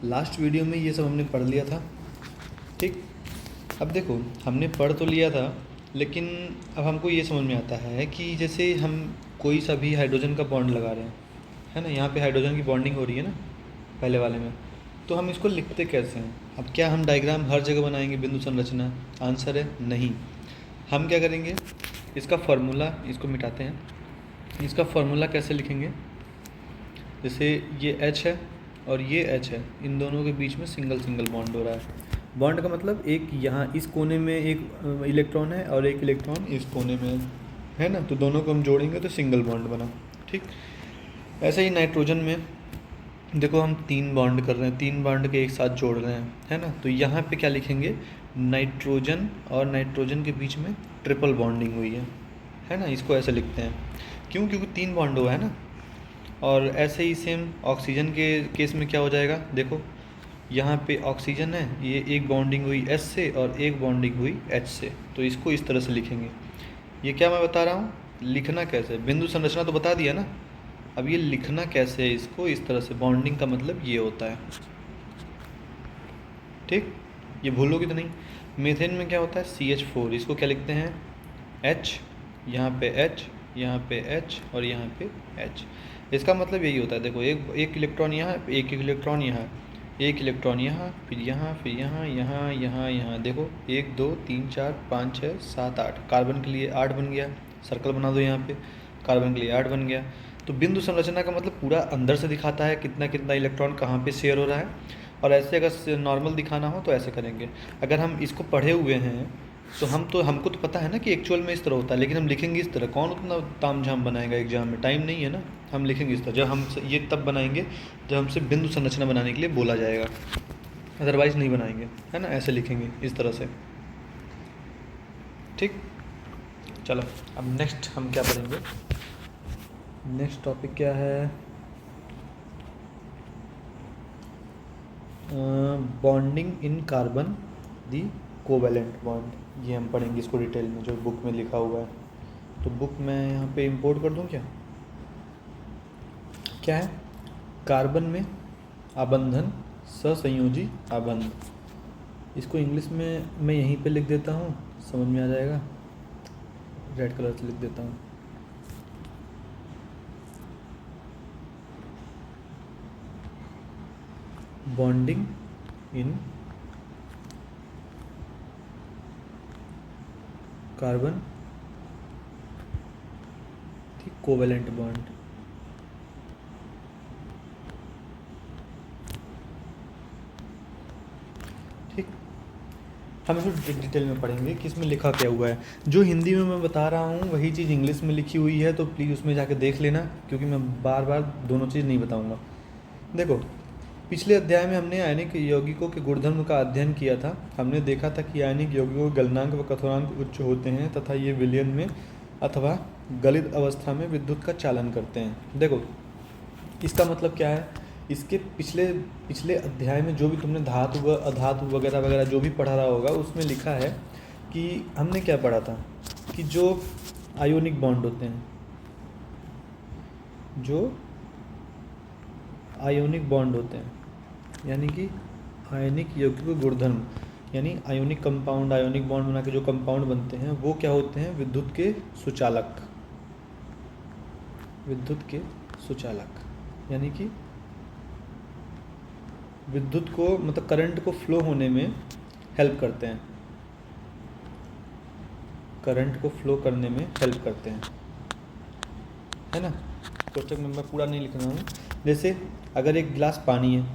Last video में ये सब हमने पढ़ लिया था, ठीक। अब देखो हमने पढ़ तो लिया था, लेकिन अब हमको ये समझ में आता है कि जैसे हम कोई सा भी हाइड्रोजन का बॉन्ड लगा रहे हैं, है ना, यहाँ पे हाइड्रोजन की बॉन्डिंग हो रही है ना पहले वाले में, तो हम इसको लिखते कैसे हैं। अब क्या हम डायग्राम हर जगह बनाएंगे बिंदु संरचना? आंसर है नहीं। हम क्या करेंगे, इसका फार्मूला, इसको मिटाते हैं, इसका फार्मूला कैसे लिखेंगे। जैसे ये H है और ये H है, इन दोनों के बीच में सिंगल सिंगल बॉन्ड हो रहा है। बॉन्ड का मतलब एक यहाँ इस कोने में एक इलेक्ट्रॉन है और एक इलेक्ट्रॉन इस कोने में है ना, तो दोनों को हम जोड़ेंगे तो सिंगल बॉन्ड बना, ठीक। ऐसे ही नाइट्रोजन में देखो हम 3 बॉन्ड कर रहे हैं, 3 बॉन्ड के एक साथ जोड़ रहे हैं, है ना, तो यहाँ पे क्या लिखेंगे, नाइट्रोजन और नाइट्रोजन के बीच में ट्रिपल बॉन्डिंग हुई है ना, इसको ऐसे लिखते हैं। क्यों? क्योंकि 3 बॉन्ड हुआ है ना। और ऐसे ही सेम ऑक्सीजन के केस में क्या हो जाएगा, देखो यहाँ पे ऑक्सीजन है, ये एक बॉन्डिंग हुई H से और एक बॉन्डिंग हुई H से, तो इसको इस तरह से लिखेंगे। ये क्या मैं बता रहा हूँ, लिखना कैसे, बिंदु संरचना तो बता दिया ना, अब ये लिखना कैसे है इसको इस तरह से। बॉन्डिंग का मतलब ये होता है, ठीक, ये भूलोगे तो नहीं। मीथेन में क्या होता है, CH4, इसको क्या लिखते हैं, H, यहाँ पे H, यहाँ पे H और यहाँ पे H। इसका मतलब यही होता है, देखो एक इलेक्ट्रॉन यहाँ, एक इलेक्ट्रॉन यहाँ, एक इलेक्ट्रॉन यहाँ, फिर यहाँ, फिर यहाँ, यहाँ, यहाँ, यहाँ, देखो 1 2 3 4 5 6 7 8, कार्बन के लिए 8 बन गया, सर्कल बना दो यहाँ पे, कार्बन के लिए 8 बन गया। तो बिंदु संरचना का मतलब पूरा अंदर से दिखाता है कितना कितना इलेक्ट्रॉन कहाँ पे शेयर हो रहा है। और ऐसे अगर नॉर्मल दिखाना हो तो ऐसे करेंगे। अगर हम इसको पढ़े हुए हैं तो हमको तो पता है ना कि एक्चुअल में इस तरह होता है, लेकिन हम लिखेंगे इस तरह, कौन उतना तामझाम बनाएगा एग्जाम में, टाइम नहीं है ना, हम लिखेंगे इस तरह। जब हम ये तब बनाएंगे जब हमसे बिंदु संरचना बनाने के लिए बोला जाएगा, अदरवाइज़ नहीं बनाएंगे, है ना, ऐसे लिखेंगे इस तरह से, ठीक। चलो अब नेक्स्ट हम क्या पढ़ेंगे, नेक्स्ट टॉपिक क्या है, bonding in carbon the covalent bond. ये हम पढ़ेंगे इसको डिटेल में, जो बुक में लिखा हुआ है। तो बुक मैं यहाँ पे इंपोर्ट कर दूँ क्या, क्या है, कार्बन में आबंधन सहसंयोजी आबंध। इसको इंग्लिश में मैं यहीं पे लिख देता हूँ, समझ में आ जाएगा, रेड कलर से लिख देता हूँ। Bonding in carbon covalent bond. ठीक, हम इसको डिटेल में पढ़ेंगे कि इसमें लिखा क्या हुआ है। जो हिंदी में मैं बता रहा हूँ वही चीज़ इंग्लिश में लिखी हुई है, तो प्लीज़ उसमें जाके देख लेना, क्योंकि मैं बार बार दोनों चीज़ नहीं बताऊँगा। देखो पिछले अध्याय में हमने आयनिक यौगिकों के गुणधर्म का अध्ययन किया था। हमने देखा था कि आयनिक यौगिकों के गलनांक व कठोरांक उच्च होते हैं तथा ये विलयन में अथवा गलित अवस्था में विद्युत का चालन करते हैं। देखो इसका मतलब क्या है, इसके पिछले अध्याय में जो भी तुमने धातु व अधातु वगैरह वगैरह जो भी पढ़ा रहा होगा उसमें लिखा है कि हमने क्या पढ़ा था कि जो आयोनिक बॉन्ड होते हैं, जो आयोनिक बॉन्ड होते हैं, यानी कि आयनिक यौगिकों के गुणधर्म, यानी आयोनिक कंपाउंड, आयोनिक बॉन्ड बना के जो कंपाउंड बनते हैं वो क्या होते हैं, विद्युत के सुचालक, विद्युत के सुचालक, यानी कि विद्युत को मतलब करंट को फ्लो होने में हेल्प करते हैं, करंट को फ्लो करने में हेल्प करते हैं, है ना। पुस्तक में मैं पूरा नहीं लिख रहा हूँ। जैसे अगर एक गिलास पानी है,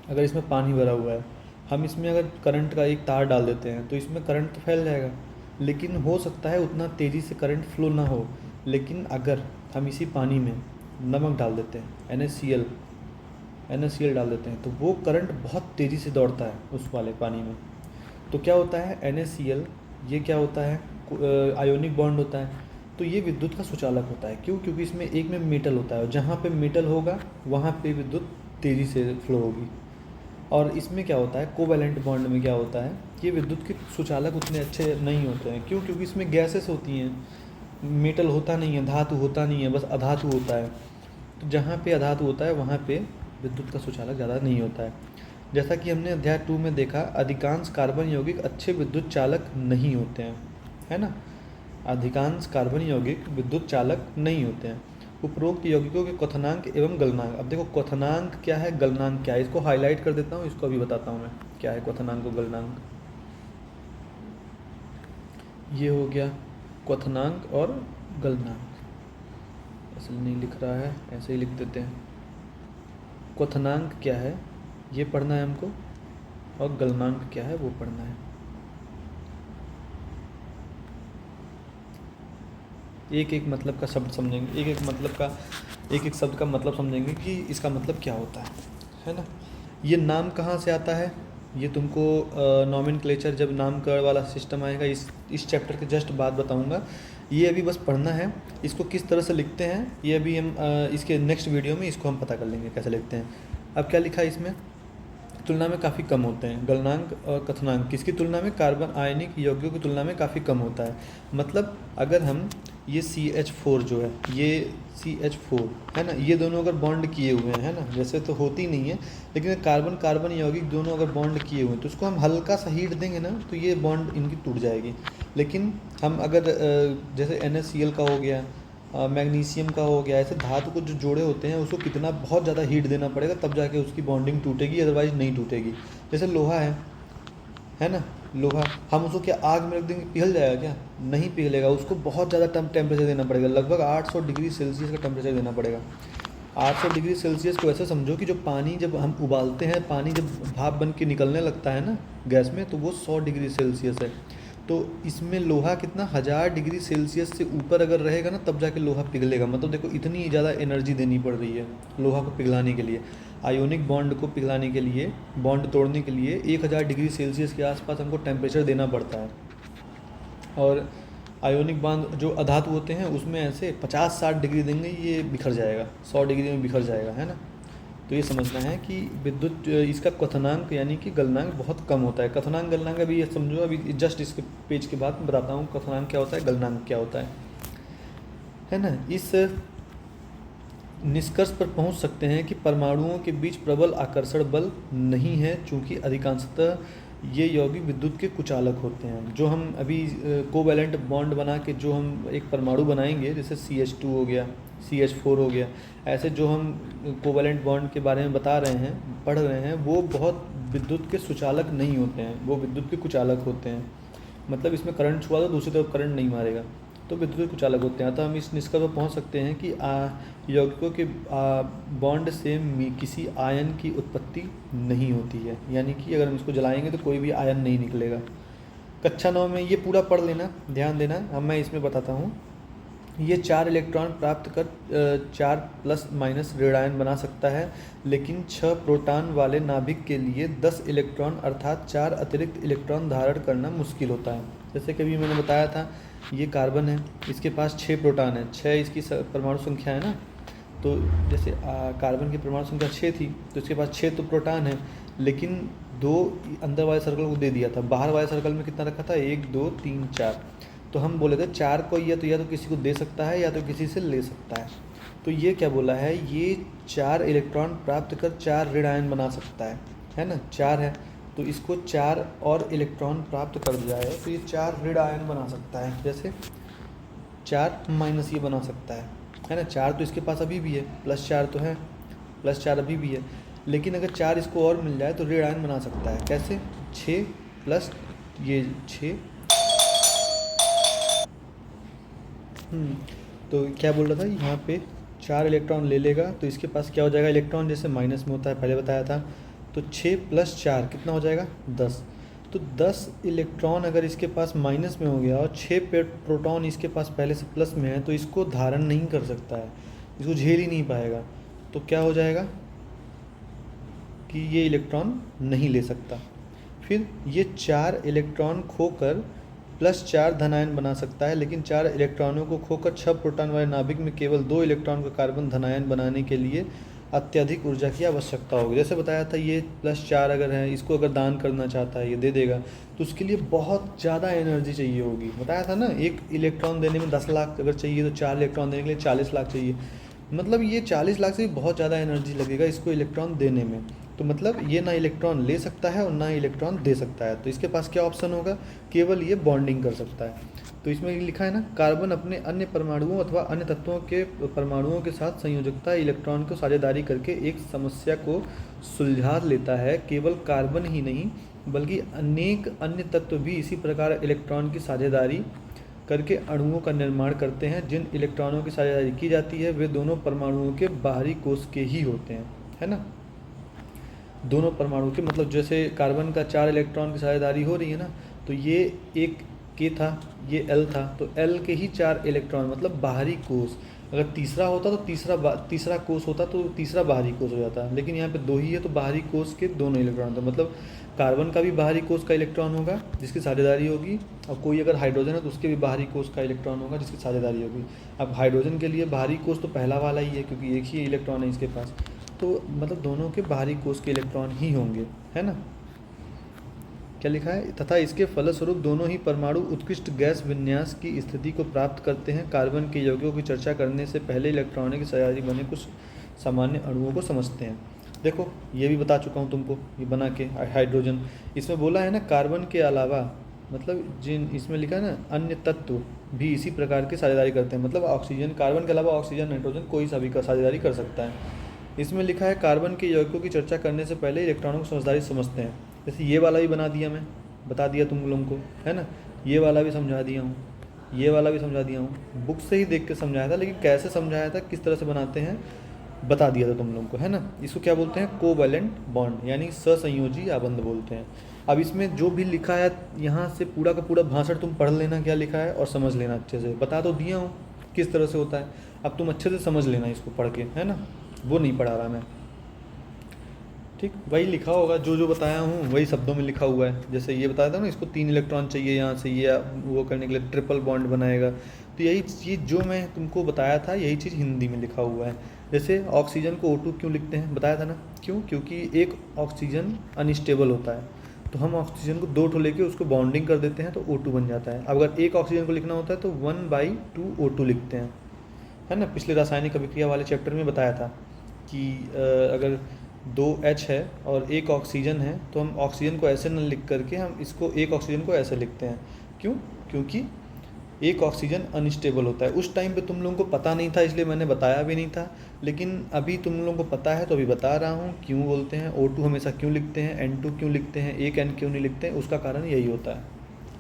अगर इसमें पानी भरा हुआ है, हम इसमें अगर करंट का एक तार डाल देते हैं तो इसमें करंट तो फैल जाएगा, लेकिन हो सकता है उतना तेज़ी से करंट फ्लो ना हो। लेकिन अगर हम इसी पानी में नमक डाल देते हैं, NaCl डाल देते हैं, तो वो करंट बहुत तेज़ी से दौड़ता है उस वाले पानी में। तो क्या होता है, NaCl ये क्या होता है, आयोनिक बॉन्ड होता है, तो ये विद्युत का सुचालक होता है। क्यों? क्योंकि इसमें एक में मेटल होता है और जहाँ पे मेटल होगा वहाँ पे विद्युत तेज़ी से फ्लो होगी। और इसमें क्या होता है, कोवैलेंट बॉन्ड में क्या होता है, ये विद्युत के सुचालक उतने अच्छे नहीं होते हैं। क्यों? क्योंकि इसमें गैसेस होती हैं, मेटल होता नहीं है, धातु होता नहीं है, बस अधातु होता है। तो जहाँ पे अधातु होता है वहाँ पे विद्युत का सुचालक ज़्यादा नहीं होता है। जैसा कि हमने अध्याय 2 में देखा, अधिकांश कार्बन यौगिक अच्छे विद्युत चालक नहीं होते हैं, है ना। अधिकांश कार्बन यौगिक विद्युत चालक नहीं होते हैं। उपरोक्त यौगिकों के क्वथनांक एवं गलनांक। अब देखो क्वथनांक क्या है, गलनांक क्या है, इसको हाईलाइट कर देता हूँ, इसको अभी बताता हूँ मैं क्या है क्वथनांक और गलनांक। ये हो गया क्वथनांक और गलनांक। ऐसे नहीं लिख रहा है, ऐसे ही लिख देते हैं। क्वथनांक क्या है ये पढ़ना है हमको, और गलनांक क्या है वो पढ़ना है। एक एक मतलब का शब्द समझेंगे, एक एक शब्द का मतलब समझेंगे कि इसका मतलब क्या होता है ना। ये नाम कहाँ से आता है, ये तुमको नॉमेनक्लेचर जब नामकरण वाला सिस्टम आएगा इस चैप्टर के जस्ट बाद बताऊंगा। ये अभी बस पढ़ना है, इसको किस तरह से लिखते हैं ये अभी हम इसके नेक्स्ट वीडियो में इसको हम पता कर लेंगे कैसे लिखते हैं। अब क्या लिखा है इसमें, तुलना में काफ़ी कम होते हैं। गलनांक और कथनांक किसकी तुलना में, कार्बन आयनिक यौगिकों की तुलना में काफ़ी कम होता है। मतलब अगर हम ये CH4 जो है, ये CH4 है ना, ये दोनों अगर बॉन्ड किए हुए हैं, है ना, वैसे तो होती नहीं है, लेकिन कार्बन कार्बन यौगिक दोनों अगर बॉन्ड किए हुए हैं तो उसको हम हल्का सा हीट देंगे ना तो ये बॉन्ड इनकी टूट जाएगी। लेकिन हम अगर जैसे NaCl का हो गया, मैग्नीशियम का हो गया, ऐसे धातु को जो जोड़े होते हैं उसको कितना बहुत ज़्यादा हीट देना पड़ेगा तब जाके उसकी बॉन्डिंग टूटेगी, अदरवाइज़ नहीं टूटेगी। जैसे लोहा है ना, लोहा हम उसको क्या आग में रख देंगे पिघल जाएगा क्या, नहीं पिघलेगा, उसको बहुत ज़्यादा टेम्परेचर देना पड़ेगा, लगभग 800 डिग्री सेल्सियस का टेम्परेचर देना पड़ेगा। 800 डिग्री सेल्सियस को ऐसे समझो कि जो पानी जब हम उबालते हैं, पानी जब भाप बन के निकलने लगता है ना गैस में, तो वो 100 डिग्री सेल्सियस है। तो इसमें लोहा कितना 1000 डिग्री सेल्सियस से ऊपर अगर रहेगा ना तब जाके लोहा पिघलेगा। मतलब देखो इतनी ज़्यादा एनर्जी देनी पड़ रही है लोहा को पिघलाने के लिए। आयोनिक बॉन्ड को पिघलाने के लिए, बॉन्ड तोड़ने के लिए 1000 डिग्री सेल्सियस के आसपास हमको टेम्परेचर देना पड़ता है। और आयोनिक बॉन्ड जो अधातु होते हैं उसमें ऐसे 50-60 डिग्री देंगे ये बिखर जाएगा, 100 डिग्री में बिखर जाएगा, है ना। तो ये समझना है कि विद्युत इसका क्वथनांक यानी कि गलनांक बहुत कम होता है। क्वथनांक गलनांक अभी ये समझो, अभी जस्ट इसके पेज के बाद बताता हूँ क्वथनांक क्या होता है, गलनांक क्या होता है ना। इस निष्कर्ष पर पहुंच सकते हैं कि परमाणुओं के बीच प्रबल आकर्षण बल नहीं है, चूंकि अधिकांशतः ये यौगिक विद्युत के कुचालक होते हैं। जो हम अभी कोवैलेंट बॉन्ड बना के जो हम एक परमाणु बनाएंगे, जैसे CH2 हो गया, CH4 हो गया, ऐसे जो हम कोवैलेंट बॉन्ड के बारे में बता रहे हैं, पढ़ रहे हैं, वो बहुत विद्युत के सुचालक नहीं होते हैं, वो विद्युत के कुचालक होते हैं। मतलब इसमें करंट छुआ तो दूसरी तरफ करंट नहीं मारेगा, तो विद्युत कुचालक होते हैं। तो हम इस निष्कर्ष पर पहुंच सकते हैं कि यौगिकों के बॉन्ड से किसी आयन की उत्पत्ति नहीं होती है, यानी कि अगर हम इसको जलाएंगे तो कोई भी आयन नहीं निकलेगा। कक्षा 9 में ये पूरा पढ़ लेना, ध्यान देना। अब मैं इसमें बताता हूँ। ये 4 इलेक्ट्रॉन प्राप्त कर 4 प्लस माइनस ऋण आयन बना सकता है, लेकिन 6 प्रोटॉन वाले नाभिक के लिए 10 इलेक्ट्रॉन अर्थात 4 अतिरिक्त इलेक्ट्रॉन धारण करना मुश्किल होता है। जैसे कभी मैंने बताया था, ये कार्बन है, इसके पास 6 प्रोटॉन है, 6 इसकी परमाणु संख्या है ना। तो जैसे कार्बन की परमाणु संख्या 6 थी, तो इसके पास 6 तो प्रोटॉन है, लेकिन 2 अंदर वाले सर्कल को दे दिया था, बाहर वाले सर्कल में कितना रखा था, 1 2 3 4। तो हम बोले थे 4 को या तो किसी को दे सकता है या तो किसी से ले सकता है। तो ये क्या बोला है, ये 4 इलेक्ट्रॉन प्राप्त कर 4 ऋण आयन बना सकता है ना। 4 है तो इसको 4 और इलेक्ट्रॉन प्राप्त कर दिया है तो ये 4 ऋण आयन बना सकता है। जैसे 4 माइनस ये बना सकता है ना। 4 तो इसके पास अभी भी है, +4 तो है, +4 अभी भी है, लेकिन अगर 4 इसको और मिल जाए तो ऋण आयन बना सकता है। कैसे, 6 प्लस ये 6। तो क्या बोल रहा था, यहाँ पे 4 इलेक्ट्रॉन ले लेगा तो इसके पास क्या हो जाएगा, इलेक्ट्रॉन जैसे माइनस में होता है पहले बताया था, तो 6 + 4 कितना हो जाएगा, 10। तो 10 इलेक्ट्रॉन अगर इसके पास माइनस में हो गया और 6 प्रोटॉन इसके पास पहले से प्लस में है, तो इसको धारण नहीं कर सकता है, इसको झेल ही नहीं पाएगा। तो क्या हो जाएगा कि ये इलेक्ट्रॉन नहीं ले सकता। फिर ये 4 इलेक्ट्रॉन खोकर +4 धनायन बना सकता है, लेकिन 4 इलेक्ट्रॉनों को खोकर 6 प्रोटॉन वाले नाभिक में केवल 2 इलेक्ट्रॉन का कार्बन धनायन बनाने के लिए अत्यधिक ऊर्जा की आवश्यकता होगी। जैसे बताया था, ये +4 अगर है, इसको अगर दान करना चाहता है, ये दे देगा, तो उसके लिए बहुत ज़्यादा एनर्जी चाहिए होगी। बताया था ना, 1 इलेक्ट्रॉन देने में 10 लाख अगर चाहिए तो 4 इलेक्ट्रॉन देने के लिए 40 लाख चाहिए। मतलब ये 40 लाख से भी बहुत ज़्यादा एनर्जी लगेगा इसको इलेक्ट्रॉन देने में। तो मतलब ये ना इलेक्ट्रॉन ले सकता है और ना इलेक्ट्रॉन दे सकता है, तो इसके पास क्या ऑप्शन होगा, केवल ये बॉन्डिंग कर सकता है। तो इसमें लिखा है ना, कार्बन अपने अन्य परमाणुओं अथवा अन्य तत्वों के परमाणुओं के साथ संयोजकता इलेक्ट्रॉन को साझेदारी करके एक समस्या को सुलझा लेता है। केवल कार्बन ही नहीं बल्कि अनेक अन्य तत्व भी इसी प्रकार इलेक्ट्रॉन की साझेदारी करके अणुओं का निर्माण करते हैं। जिन इलेक्ट्रॉनों की साझेदारी की जाती है वे दोनों परमाणुओं के बाहरी कोष के ही होते हैं, है ना। दोनों परमाणु के, मतलब जैसे कार्बन का 4 इलेक्ट्रॉन की साझेदारी हो रही है ना, तो ये एक के था, ये एल था, तो एल के ही 4 इलेक्ट्रॉन, मतलब बाहरी कोष। अगर तीसरा होता तो तीसरा कोष होता तो तीसरा बाहरी कोष हो जाता, लेकिन यहाँ पे 2 ही है तो बाहरी कोष के दोनों इलेक्ट्रॉन थे। मतलब कार्बन का भी बाहरी कोष का इलेक्ट्रॉन होगा जिसकी साझेदारी होगी, और कोई अगर हाइड्रोजन है तो उसके भी बाहरी कोष का इलेक्ट्रॉन होगा जिसकी साझेदारी होगी। अब हाइड्रोजन के लिए बाहरी कोष तो पहला वाला ही है क्योंकि एक ही इलेक्ट्रॉन है इसके पास, तो मतलब दोनों के बाहरी कोष के इलेक्ट्रॉन ही होंगे, है ना। क्या लिखा है, तथा इसके फलस्वरूप दोनों ही परमाणु उत्कृष्ट गैस विन्यास की स्थिति को प्राप्त करते हैं। कार्बन के यौगिकों की चर्चा करने से पहले इलेक्ट्रॉनिक साझेदारी बने कुछ सामान्य अणुओं को समझते हैं। देखो ये भी बता चुका हूँ तुमको, ये बना के हाइड्रोजन, इसमें बोला है ना कार्बन के अलावा, मतलब जिन इसमें लिखा है ना अन्य तत्व भी इसी प्रकार की साझेदारी करते हैं, मतलब ऑक्सीजन, कार्बन के अलावा ऑक्सीजन नाइट्रोजन कोई सा भी साझेदारी कर सकता है। इसमें लिखा है कार्बन के यौगिकों की चर्चा करने से पहले इलेक्ट्रॉनों को समझदारी समझते हैं। जैसे ये वाला भी बना दिया, मैं बता दिया तुम लोगों को, है ना। ये वाला भी समझा दिया हूँ, ये वाला भी समझा दिया हूँ, बुक से ही देख के समझाया था, लेकिन कैसे समझाया था, किस तरह से बनाते हैं बता दिया था तुम लोगों को, है ना। इसको क्या बोलते हैं, कोवैलेंट बॉन्ड, यानी सहसंयोजी आबंध बोलते हैं। अब इसमें जो भी लिखा है यहाँ से पूरा का पूरा भाषण तुम पढ़ लेना क्या लिखा है और समझ लेना अच्छे से। बता तो दिया हूँ किस तरह से होता है, अब तुम अच्छे से समझ लेना इसको पढ़ के, है ना। वो नहीं पढ़ा रहा मैं, ठीक, वही लिखा होगा जो जो बताया हूँ वही शब्दों में लिखा हुआ है। जैसे ये बताया था ना, इसको 3 इलेक्ट्रॉन चाहिए यहाँ से, ये वो करने के लिए ट्रिपल बॉन्ड बनाएगा, तो यही चीज़ जो मैं तुमको बताया था यही चीज़ हिंदी में लिखा हुआ है। जैसे ऑक्सीजन को O2 क्यों लिखते हैं, बताया था ना, क्यों, क्योंकि एक ऑक्सीजन अनस्टेबल होता है, तो हम ऑक्सीजन को 2 ठो लेके उसको बॉन्डिंग कर देते हैं तो O2 बन जाता है। अब अगर एक ऑक्सीजन को लिखना होता है तो 1/2 O2 लिखते हैं, है ना। पिछले रासायनिक अभिक्रिया वाले चैप्टर में बताया था कि अगर 2H है और एक ऑक्सीजन है तो हम ऑक्सीजन को ऐसे न लिख करके हम इसको एक ऑक्सीजन को ऐसे लिखते हैं, क्यों, क्योंकि एक ऑक्सीजन अनस्टेबल होता है। उस टाइम पे तुम लोगों को पता नहीं था इसलिए मैंने बताया भी नहीं था, लेकिन अभी तुम लोगों को पता है तो अभी बता रहा हूँ क्यों बोलते हैं O2 हमेशा क्यों लिखते हैं, N2 क्यों लिखते हैं, एक N क्यों नहीं लिखते हैं, उसका कारण यही होता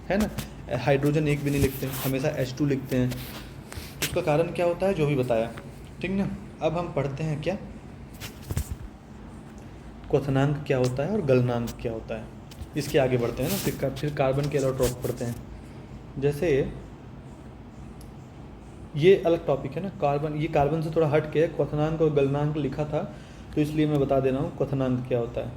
है ना। हाइड्रोजन एक भी नहीं लिखते हैं, हमेशा H2 लिखते हैं, उसका कारण क्या होता है जो भी बताया, ठीक ना। अब हम पढ़ते हैं क्या, क्वथनांक क्या होता है और गलनांक क्या होता है, इसके आगे बढ़ते हैं ना, फिर कार्बन के एलोट्रॉप पढ़ते हैं। जैसे ये अलग टॉपिक है ना, कार्बन, ये कार्बन से थोड़ा हट के क्वथनांक और गलनांक लिखा था तो इसलिए मैं बता दे रहा हूँ क्वथनांक क्या होता है।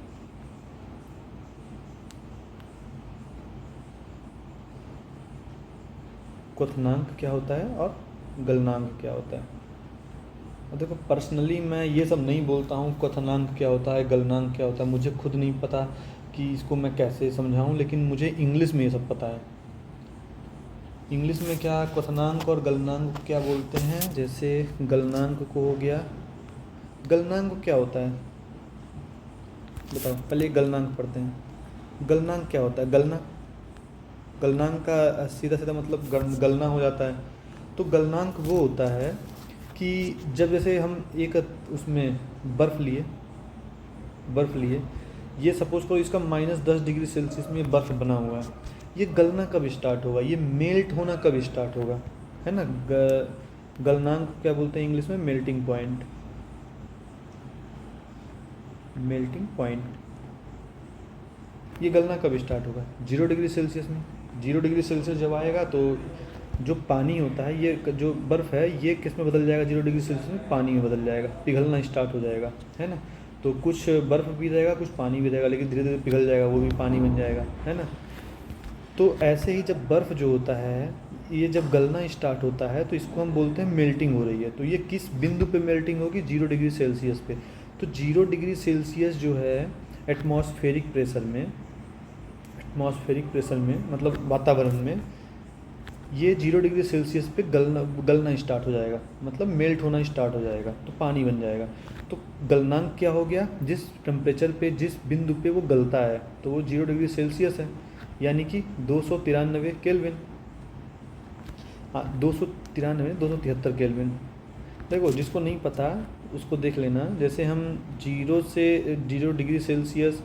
क्वथनांक क्या होता है और गलनांक क्या होता है। और देखो पर्सनली मैं ये सब नहीं बोलता हूँ क्वथनांक क्या होता है, गलनांक क्या होता है, मुझे खुद नहीं पता कि इसको मैं कैसे समझाऊँ, लेकिन मुझे इंग्लिश में ये सब पता है। इंग्लिश में क्या क्वथनांक और गलनांक क्या बोलते हैं, जैसे गलनांक को हो गया, गलनांक क्या होता है बताओ, पहले गलनांक पढ़ते हैं। गलनांक क्या होता है, गलनांक का सीधा सीधा मतलब गलना हो जाता है। तो गलनांक वो होता है कि जब जैसे हम एक उसमें बर्फ़ लिए, ये सपोज करो इसका -10 डिग्री सेल्सियस में बर्फ़ बना हुआ है, ये गलना कब स्टार्ट होगा, ये मेल्ट होना कब स्टार्ट होगा, है ना। गलनांक क्या बोलते हैं इंग्लिश में, मेल्टिंग पॉइंट, मेल्टिंग पॉइंट। ये गलना कब स्टार्ट होगा, 0 डिग्री सेल्सियस में। 0 डिग्री सेल्सियस जब आएगा तो जो पानी होता है, ये जो बर्फ़ है ये किस में बदल जाएगा, 0 डिग्री सेल्सियस में पानी में बदल जाएगा, पिघलना स्टार्ट हो जाएगा, है ना। तो कुछ बर्फ़ भी रहेगा, कुछ पानी भी रहेगा, लेकिन धीरे धीरे पिघल जाएगा, वो भी पानी बन जाएगा, है ना। तो ऐसे ही जब बर्फ़ जो होता है ये जब गलना स्टार्ट होता है तो इसको हम बोलते हैं मेल्टिंग हो रही है। तो ये किस बिंदु पे मेल्टिंग होगी, 0 डिग्री सेल्सियस पे। तो 0 डिग्री सेल्सियस जो है एटमॉस्फेरिक प्रेशर में मतलब वातावरण में ये 0 डिग्री सेल्सियस पे गलना स्टार्ट हो जाएगा, मतलब मेल्ट होना स्टार्ट हो जाएगा, तो पानी बन जाएगा। तो गलनांक क्या हो गया, जिस टेम्परेचर पे जिस बिंदु पे वो गलता है तो वो 0 डिग्री सेल्सियस है, यानी कि 293 केल्विन। हाँ, 273 केल्विन। देखो, जिसको नहीं पता उसको देख लेना। जैसे हम 0 डिग्री सेल्सियस,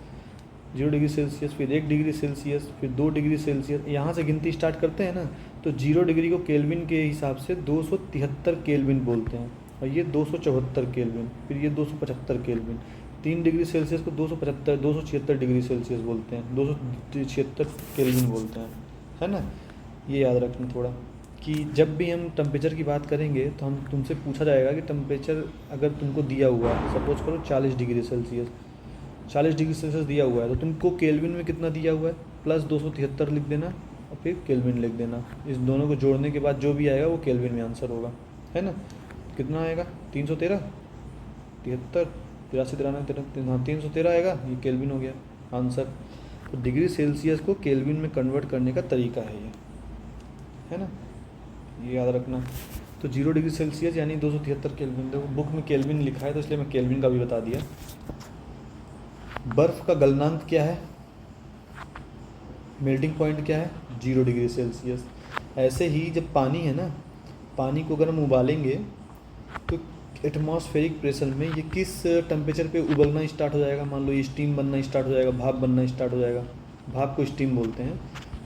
0 डिग्री सेल्सियस, फिर 1 डिग्री सेल्सियस, फिर 2 डिग्री सेल्सियस, यहाँ से गिनती स्टार्ट करते हैं ना, तो 0 डिग्री को केल्विन के हिसाब से 273 केल्विन बोलते हैं, और ये 274 केल्विन, फिर ये 275 केल्विन। 3 डिग्री सेल्सियस को 276 बोलते हैं, 276 केल्विन बोलते हैं, है ना। ये याद रखना थोड़ा, कि जब भी हम टेम्परेचर की बात करेंगे तो हम तुमसे पूछा जाएगा कि टेम्परेचर अगर तुमको दिया हुआ है, सपोज करो 40 डिग्री सेल्सियस, 40 डिग्री सेल्सियस दिया हुआ है, तो तुमको केल्विन में कितना दिया हुआ है, +273 लिख देना और फिर केल्विन लिख देना। इस दोनों को जोड़ने के बाद जो भी आएगा वो केल्विन में आंसर होगा, है ना। कितना आएगा, 313, 73, 83, 93, हाँ 313 आएगा, ये केल्विन हो गया आंसर। तो डिग्री सेल्सियस को केल्विन में कन्वर्ट करने का तरीका है ये, है ना, ये याद रखना। तो 0 डिग्री सेल्सियस यानी 273 केल्विन। देखो बुक में केल्विन लिखा है तो इसलिए मैं केल्विन का भी बता दिया। बर्फ़ का गलनांक क्या है, मेल्टिंग पॉइंट क्या है, 0 डिग्री सेल्सियस। ऐसे ही जब पानी है ना, पानी को अगर हम उबालेंगे तो एटमॉस्फेरिक प्रेशर में ये किस टेम्परेचर पे उबलना स्टार्ट हो जाएगा। मान लो ये स्टीम बनना स्टार्ट हो जाएगा, भाप बनना स्टार्ट हो जाएगा। भाप को स्टीम बोलते हैं।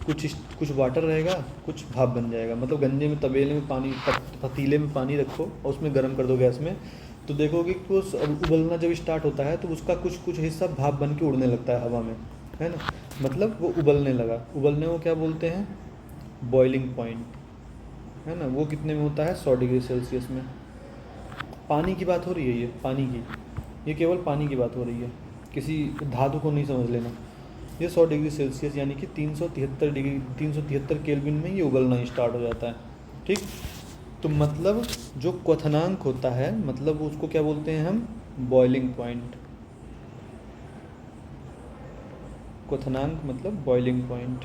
कुछ वाटर रहेगा, कुछ भाप बन जाएगा। मतलब गंजे में, तबेले में पानी, पतीले में पानी रखो और उसमें गर्म कर दो गैस में, तो देखोगे कि वो उबलना जब स्टार्ट होता है तो उसका कुछ हिस्सा भाप बन के उड़ने लगता है हवा में, है ना। मतलब वो उबलने लगा। उबलने को क्या बोलते हैं, बॉइलिंग पॉइंट, है ना। वो कितने में होता है, 100 डिग्री सेल्सियस में। पानी की बात हो रही है, ये पानी की, ये केवल पानी की बात हो रही है, किसी धातु को नहीं समझ लेना। ये 100 डिग्री सेल्सियस यानी कि 373 केल्विन में ये उबलना स्टार्ट हो जाता है, ठीक। तो मतलब जो क्वथनांक होता है, मतलब उसको क्या बोलते हैं हम, बॉइलिंग पॉइंट। क्वथनांक मतलब बॉइलिंग पॉइंट।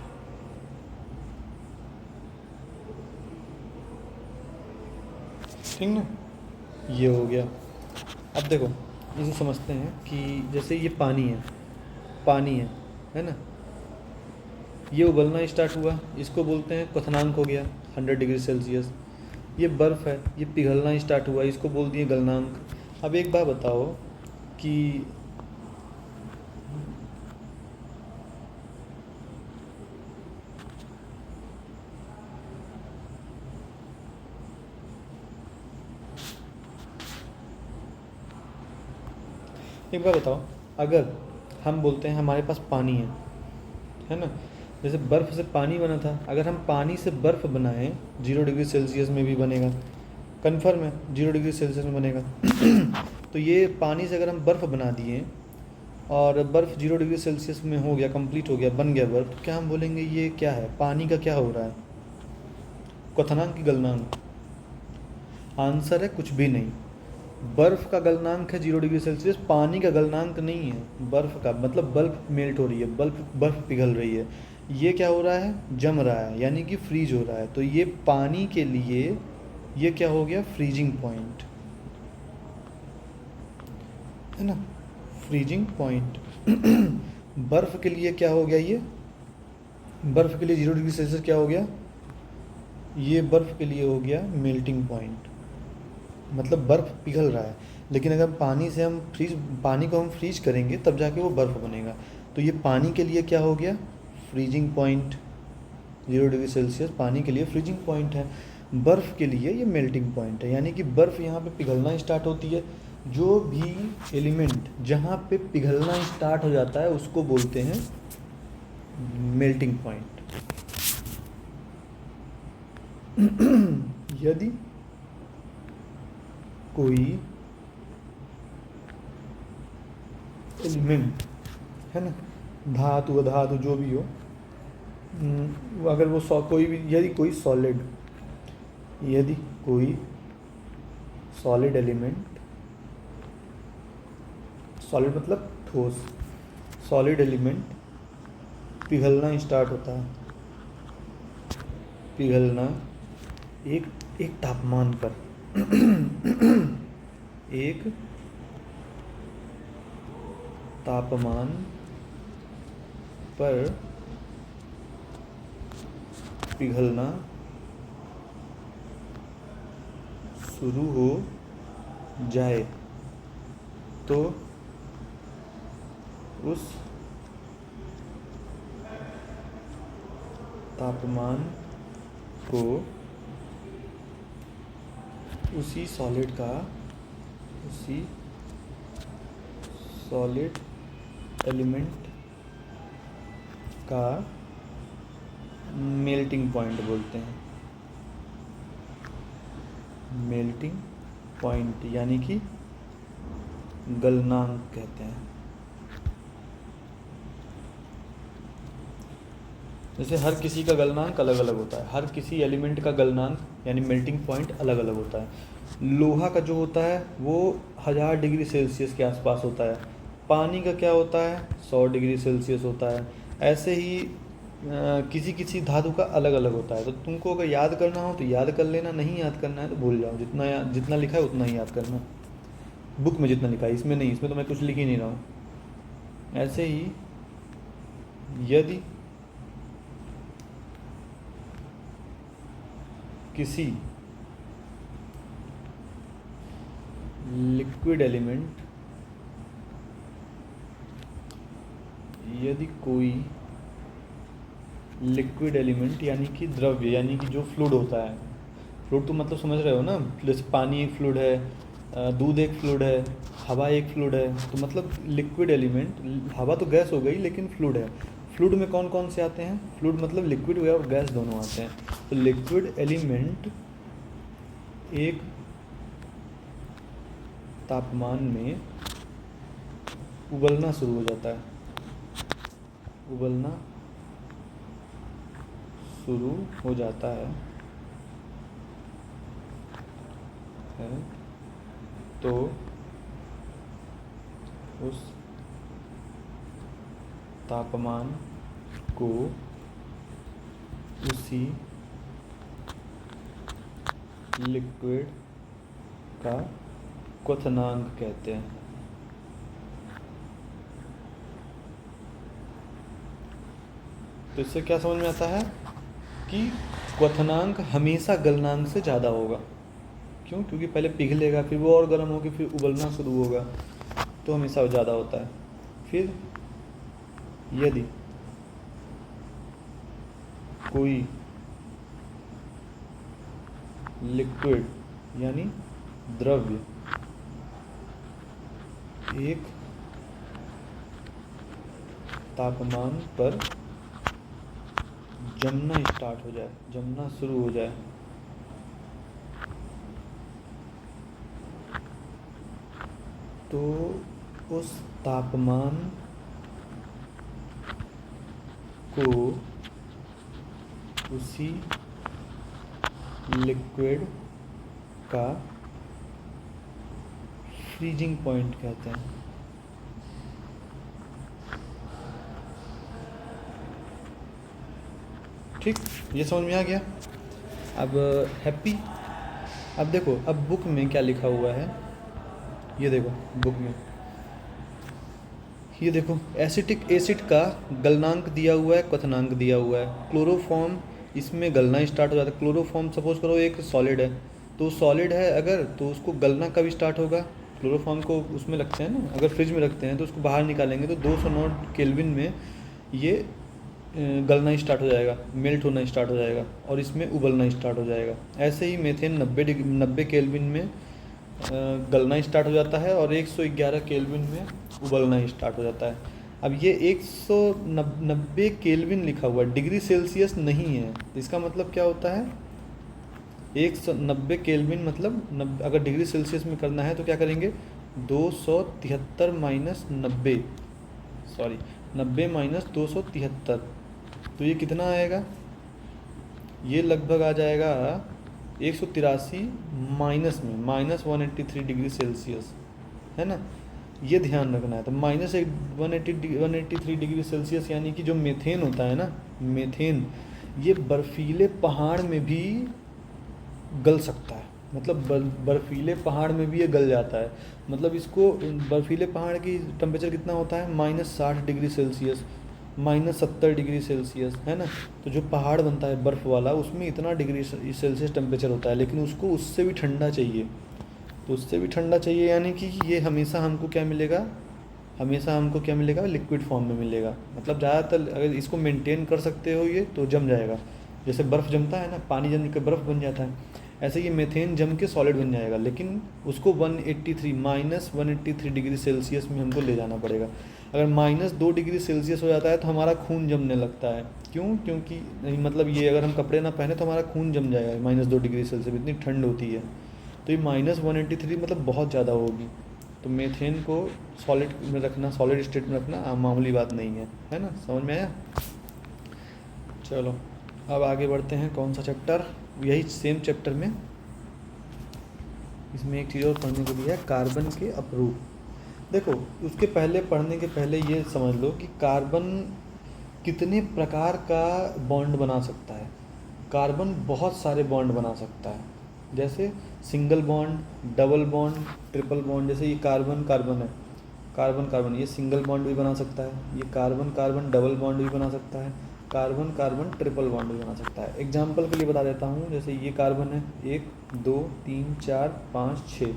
ठीक ना, ये हो गया। अब देखो इसे समझते हैं कि जैसे ये पानी है ना। ये उबलना स्टार्ट हुआ, इसको बोलते हैं क्वथनांक, हो गया 100 डिग्री सेल्सियस। ये बर्फ़ है, ये पिघलना स्टार्ट हुआ, इसको बोल दिए गलनांक। अब एक बात बताओ कि अगर हम बोलते हैं हमारे पास पानी है ना, जैसे बर्फ़ से पानी बना था, अगर हम पानी से बर्फ़ बनाएं 0 डिग्री सेल्सियस में भी बनेगा, कन्फर्म है 0 डिग्री सेल्सियस में बनेगा। तो ये पानी से अगर हम बर्फ़ बना दिए और बर्फ़ 0 डिग्री सेल्सियस में हो गया, कंप्लीट हो गया, बन गया बर्फ़, तो क्या हम बोलेंगे ये क्या है, पानी का क्या हो रहा है, क्वथनांक की गलनांक। आंसर है कुछ भी नहीं। बर्फ़ का गलनांक है 0 डिग्री सेल्सियस, पानी का गलनांक नहीं है। बर्फ़ का मतलब बर्फ़ मेल्ट हो रही है, बर्फ़ पिघल रही है। ये क्या हो रहा है, जम रहा है, यानी कि फ्रीज हो रहा है। तो ये पानी के लिए ये क्या हो गया, फ्रीजिंग पॉइंट, है ना, फ्रीजिंग पॉइंट। बर्फ़ के लिए क्या हो गया, ये बर्फ़ के लिए 0 डिग्री सेल्सियस क्या हो गया, ये बर्फ़ के लिए हो गया मेल्टिंग पॉइंट। मतलब बर्फ़ पिघल रहा है, लेकिन अगर पानी को हम फ्रीज करेंगे तब जाके वो बर्फ़ बनेगा। तो ये पानी के लिए क्या हो गया, फ्रीजिंग पॉइंट। 0 डिग्री सेल्सियस पानी के लिए फ्रीजिंग पॉइंट है, बर्फ़ के लिए ये मेल्टिंग पॉइंट है। यानी कि बर्फ़ यहाँ पे पिघलना स्टार्ट होती है। जो भी एलिमेंट जहाँ पे पिघलना स्टार्ट हो जाता है उसको बोलते हैं मेल्टिंग पॉइंट। यदि कोई एलिमेंट है ना, धातु अधातु जो भी हो, अगर वो कोई भी, यदि कोई सॉलिड एलिमेंट, सॉलिड मतलब ठोस, सॉलिड एलिमेंट पिघलना स्टार्ट होता है, पिघलना एक एक तापमान पर एक तापमान पर पिघलना शुरू हो जाए तो उस तापमान को उसी सॉलिड एलिमेंट का मेल्टिंग पॉइंट बोलते हैं। मेल्टिंग पॉइंट यानी कि गलनांक कहते हैं। जैसे हर किसी का गलनांक अलग अलग होता है, हर किसी एलिमेंट का गलनांक यानी मेल्टिंग पॉइंट अलग अलग होता है। लोहा का जो होता है वो 1000 डिग्री सेल्सियस के आसपास होता है, पानी का क्या होता है 100 डिग्री सेल्सियस होता है। ऐसे ही किसी किसी धातु का अलग अलग होता है। तो तुमको अगर याद करना हो तो याद कर लेना, नहीं याद करना है तो भूल जाओ। जितना लिखा है उतना ही याद करना, बुक में जितना लिखा है, इसमें नहीं, इसमें तो मैं कुछ लिख ही नहीं रहा हूँ। ऐसे ही यदि किसी लिक्विड एलिमेंट, यदि कोई लिक्विड एलिमेंट यानी कि द्रव्य, यानी कि जो फ्लूइड होता है, फ्लूइड तो मतलब समझ रहे हो ना, जैसे पानी एक फ्लूइड है, दूध एक फ्लूइड है, हवा एक फ्लूइड है। तो मतलब लिक्विड एलिमेंट, हवा तो गैस हो गई लेकिन फ्लूइड है। फ्लूइड में कौन कौन से आते हैं? फ्लूइड मतलब लिक्विड और गैस दोनों आते हैं। तो लिक्विड एलिमेंट एक तापमान में उबलना शुरू हो जाता है, उबलना शुरू हो जाता है तो उस तापमान को उसी लिक्विड का क्वथनांक कहते हैं। तो इससे क्या समझ में आता है कि क्वथनांक हमेशा गलनांक से ज़्यादा होगा। क्यों? क्योंकि पहले पिघलेगा, फिर वो और गर्म होकर फिर उबलना शुरू होगा, तो हमेशा वो ज़्यादा होता है। फिर यदि कोई लिक्विड यानी द्रव्य एक तापमान पर जमना स्टार्ट हो जाए, जमना शुरू हो जाए, तो उस तापमान को उसी लिक्विड का फ्रीजिंग पॉइंट कहते हैं। ठीक, ये समझ में आ गया। अब हैप्पी, अब देखो, अब बुक में क्या लिखा हुआ है, ये देखो बुक में, ये देखो एसिटिक एसिड का गलनांक दिया हुआ है, क्वथनांक दिया हुआ है। क्लोरोफॉर्म, इसमें गलना स्टार्ट हो जाता है। क्लोरोफॉर्म सपोज करो एक सॉलिड है, तो सॉलिड है अगर, तो उसको गलना कब स्टार्ट होगा? क्लोरोफॉर्म को उसमें रखते हैं ना, अगर फ्रिज में रखते हैं तो उसको बाहर निकालेंगे तो 209 केल्विन में ये गलना स्टार्ट हो जाएगा, मेल्ट होना स्टार्ट हो जाएगा और इसमें उबलना स्टार्ट हो जाएगा। ऐसे ही मेथेन 90 केल्विन में गलना स्टार्ट हो जाता है और 111 केल्विन में उबलना स्टार्ट हो जाता है। अब ये 190 केल्विन लिखा हुआ है, डिग्री सेल्सियस नहीं है। इसका मतलब क्या होता है? 190 केल्विन मतलब अगर डिग्री सेल्सियस में करना है तो क्या करेंगे? 273 माइनस 90, सॉरी 90 माइनस 273, तो ये कितना आएगा? ये लगभग आ जाएगा 183 माइनस में, माइनस 183 डिग्री सेल्सियस, है ना। ये ध्यान रखना है। तो माइनस 183 डिग्री सेल्सियस यानी कि जो मीथेन होता है ना, मीथेन, ये बर्फीले पहाड़ में भी गल सकता है, मतलब बर्फीले पहाड़ में भी ये गल जाता है। मतलब इसको बर्फीले पहाड़ की टेम्परेचर कितना होता है, -60 डिग्री सेल्सियस, -70 डिग्री सेल्सियस, है ना। तो जो पहाड़ बनता है बर्फ़ वाला, उसमें इतना डिग्री सेल्सियस टेम्परेचर होता है, लेकिन उसको उससे भी ठंडा चाहिए। तो उससे भी ठंडा चाहिए, यानी कि ये हमेशा हमको क्या मिलेगा, हमेशा हमको क्या मिलेगा, लिक्विड फॉर्म में मिलेगा। मतलब ज़्यादातर अगर इसको मेंटेन कर सकते हो ये, तो जम जाएगा। जैसे बर्फ़ जमता है ना, पानी जम के बर्फ़ बन जाता है, ऐसे ये मीथेन जम के सॉलिड बन जाएगा। लेकिन उसको 183 -183 डिग्री सेल्सियस में हमको ले जाना पड़ेगा। अगर -2 डिग्री सेल्सियस हो जाता है तो हमारा खून जमने लगता है। क्यों? क्योंकि नहीं, मतलब ये अगर हम कपड़े ना पहने तो हमारा खून जम जाएगा -2 डिग्री सेल्सियस, इतनी ठंड होती है। तो ये -183 मतलब बहुत ज़्यादा होगी। तो मीथेन को सॉलिड में रखना, सॉलिड स्टेट में रखना मामूली बात नहीं है ना। समझ में आया? चलो अब आगे बढ़ते हैं। कौन सा चैप्टर? यही सेम चैप्टर में इसमें एक चीज़ और पढ़ने को दिया है, कार्बन के अपरूप। देखो, उसके पहले पढ़ने के पहले ये समझ लो कि कार्बन कितने प्रकार का बॉन्ड बना सकता है। कार्बन बहुत सारे बॉन्ड बना सकता है, जैसे single bond, double bond, triple bond. जैसे ये कार्बन कार्बन है, कार्बन कार्बन, ये सिंगल बॉन्ड भी बना सकता है। ये कार्बन कार्बन डबल बॉन्ड भी बना सकता है। कार्बन कार्बन ट्रिपल बॉन्ड भी बना सकता है। एग्जाम्पल के लिए बता देता हूँ, जैसे ये कार्बन है, 1 2 3 4 5 6,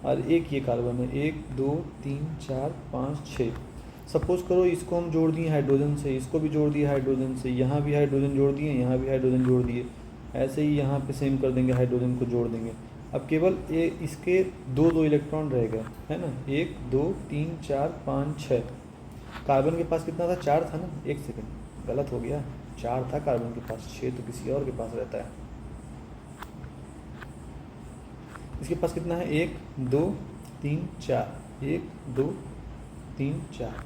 और एक ये कार्बन है, 1 2 3 4 5 6। सपोज़ करो इसको हम जोड़ दिए हाइड्रोजन से, इसको भी जोड़ दिए हाइड्रोजन से, यहाँ भी हाइड्रोजन जोड़ दिए, यहाँ भी हाइड्रोजन जोड़ दिए, ऐसे ही यहाँ पे सेम कर देंगे, हाइड्रोजन को जोड़ देंगे। अब केवल ये इसके दो दो इलेक्ट्रॉन रह गए, है ना। 1 2 3 4 5 6। कार्बन के पास कितना था? 4 था ना। एक सेकेंड, गलत हो गया, 4 था कार्बन के पास, 6 तो किसी और के पास रहता है। इसके पास कितना है? 1 2 3 4, 1 2 3 4।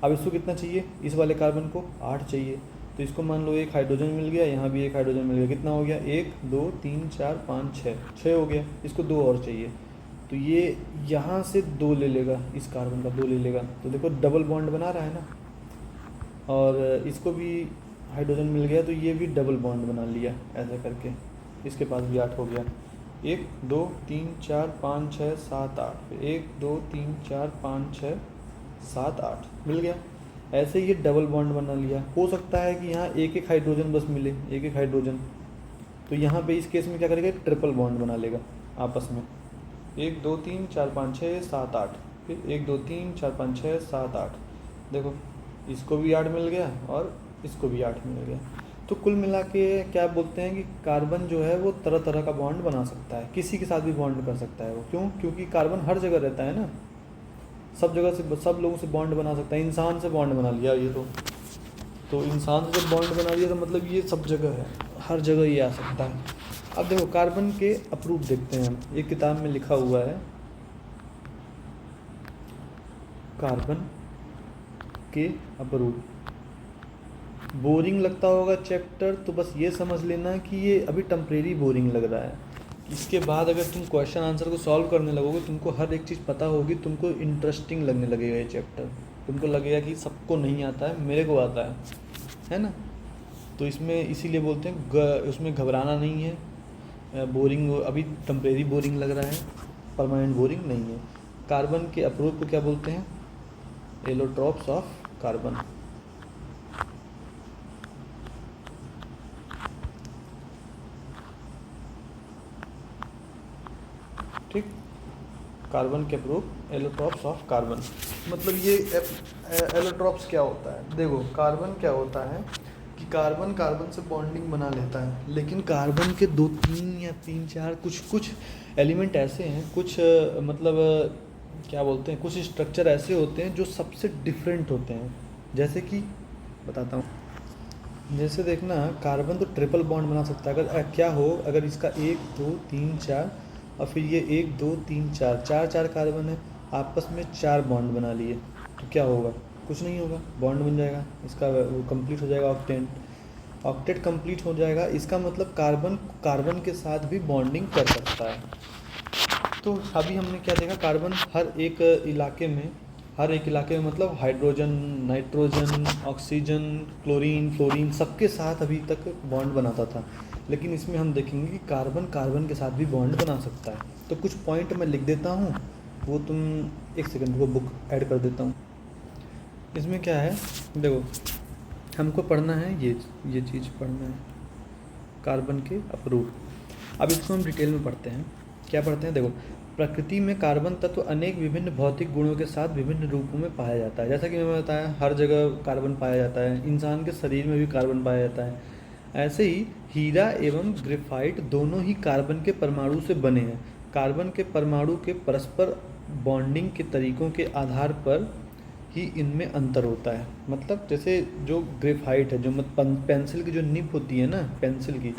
अब इसको कितना चाहिए? इस वाले कार्बन को 8 चाहिए। तो इसको मान लो एक हाइड्रोजन मिल गया, यहाँ भी एक हाइड्रोजन मिल गया। कितना हो गया? 1 2 3 4 5 6, 6 हो गया। इसको 2 और चाहिए, तो ये यहाँ से 2 ले लेगा, इस कार्बन का 2 ले लेगा। तो देखो डबल बॉन्ड बना रहा है ना। और इसको भी हाइड्रोजन मिल गया, तो ये भी डबल बॉन्ड बना लिया ऐसा करके। इसके पास भी 8 हो गया। 1 2 3 4 5 6 7 8, 1 2 3 4 5 6 7 8 मिल गया। ऐसे ये डबल बॉन्ड बना लिया। हो सकता है कि यहाँ एक एक हाइड्रोजन बस मिले, एक एक हाइड्रोजन, तो यहाँ पे इस केस में क्या करेगा? ट्रिपल बॉन्ड बना लेगा आपस में। 1 2 3 4 5 6 7 8, फिर 1 2 3 4 5 6 7 8। देखो इसको भी 8 मिल गया और इसको भी 8 मिल गया। तो कुल मिला के क्या बोलते हैं कि कार्बन जो है वो तरह तरह का बॉन्ड बना सकता है, किसी के साथ भी बॉन्ड कर सकता है वो। क्यों? क्योंकि कार्बन हर जगह रहता है ना, सब जगह से, सब लोगों से बॉन्ड बना सकता है। इंसान से बॉन्ड बना लिया ये तो इंसान से जब बॉन्ड बना लिया तो मतलब ये सब जगह है, हर जगह ये आ सकता है। अब देखो कार्बन के अप्रूप देखते हैं हम। एक किताब में लिखा हुआ है कार्बन के अप्रूप। बोरिंग लगता होगा चैप्टर, तो बस ये समझ लेना कि ये अभी टेम्परेरी बोरिंग लग रहा है। इसके बाद अगर तुम क्वेश्चन आंसर को सॉल्व करने लगोगे, तुमको हर एक चीज़ पता होगी, तुमको इंटरेस्टिंग लगने लगेगा ये चैप्टर। तुमको लगेगा कि सबको नहीं आता है, मेरे को आता है ना। तो इसमें इसीलिए बोलते हैं उसमें घबराना नहीं है। बोरिंग अभी टेम्परेरी बोरिंग लग रहा है, परमानेंट बोरिंग नहीं है। कार्बन के अप्रोच को क्या बोलते हैं? Allotropes of carbon. ठीक, कार्बन के अप्रोच एलोट्रॉप्स ऑफ कार्बन। मतलब ये एलोट्रॉप्स क्या होता है? देखो कार्बन क्या होता है कि कार्बन कार्बन से बॉन्डिंग बना लेता है, लेकिन कार्बन के 2 3 या 3 4 कुछ एलिमेंट ऐसे हैं, कुछ मतलब क्या बोलते हैं, कुछ स्ट्रक्चर ऐसे होते हैं जो सबसे डिफरेंट होते हैं। जैसे कि बताता हूँ, जैसे देखना कार्बन तो ट्रिपल बॉन्ड बना सकता है। अगर क्या हो, अगर इसका 1 2 3 4 और फिर ये 1 2 3 4 4 कार्बन है, आपस में 4 बॉन्ड बना लिए, तो क्या होगा? कुछ नहीं होगा, बॉन्ड बन जाएगा, इसका वो कंप्लीट हो जाएगा, ऑक्टेट कंप्लीट हो जाएगा। इसका मतलब कार्बन कार्बन के साथ भी बॉन्डिंग कर सकता है। तो अभी हमने क्या देखा, कार्बन हर एक इलाके में हर एक इलाके में मतलब hydrogen, nitrogen, oxygen, chlorine, fluorine सबके साथ अभी तक बॉन्ड बनाता था। लेकिन इसमें हम देखेंगे कि कार्बन कार्बन के साथ भी बॉन्ड बना सकता है। तो कुछ पॉइंट मैं लिख देता हूँ, वो तुम एक सेकंड को बुक ऐड कर देता हूँ। इसमें क्या है देखो, हमको पढ़ना है ये चीज़ पढ़ना है, कार्बन के अपरूप। अब इसको हम डिटेल में पढ़ते हैं। क्या पढ़ते हैं देखो, प्रकृति में कार्बन तत्व अनेक विभिन्न भौतिक गुणों के साथ विभिन्न रूपों में पाया जाता है। जैसा कि मैंने बताया, हर जगह कार्बन पाया जाता है, इंसान के शरीर में भी कार्बन पाया जाता है। ऐसे ही हीरा एवं ग्रेफाइट दोनों ही कार्बन के परमाणु से बने हैं। कार्बन के परमाणु के परस्पर बॉन्डिंग के तरीकों के आधार पर ही इनमें अंतर होता है। मतलब जैसे जो ग्रेफाइट है, जो पेंसिल की जो निब होती है ना पेंसिल की,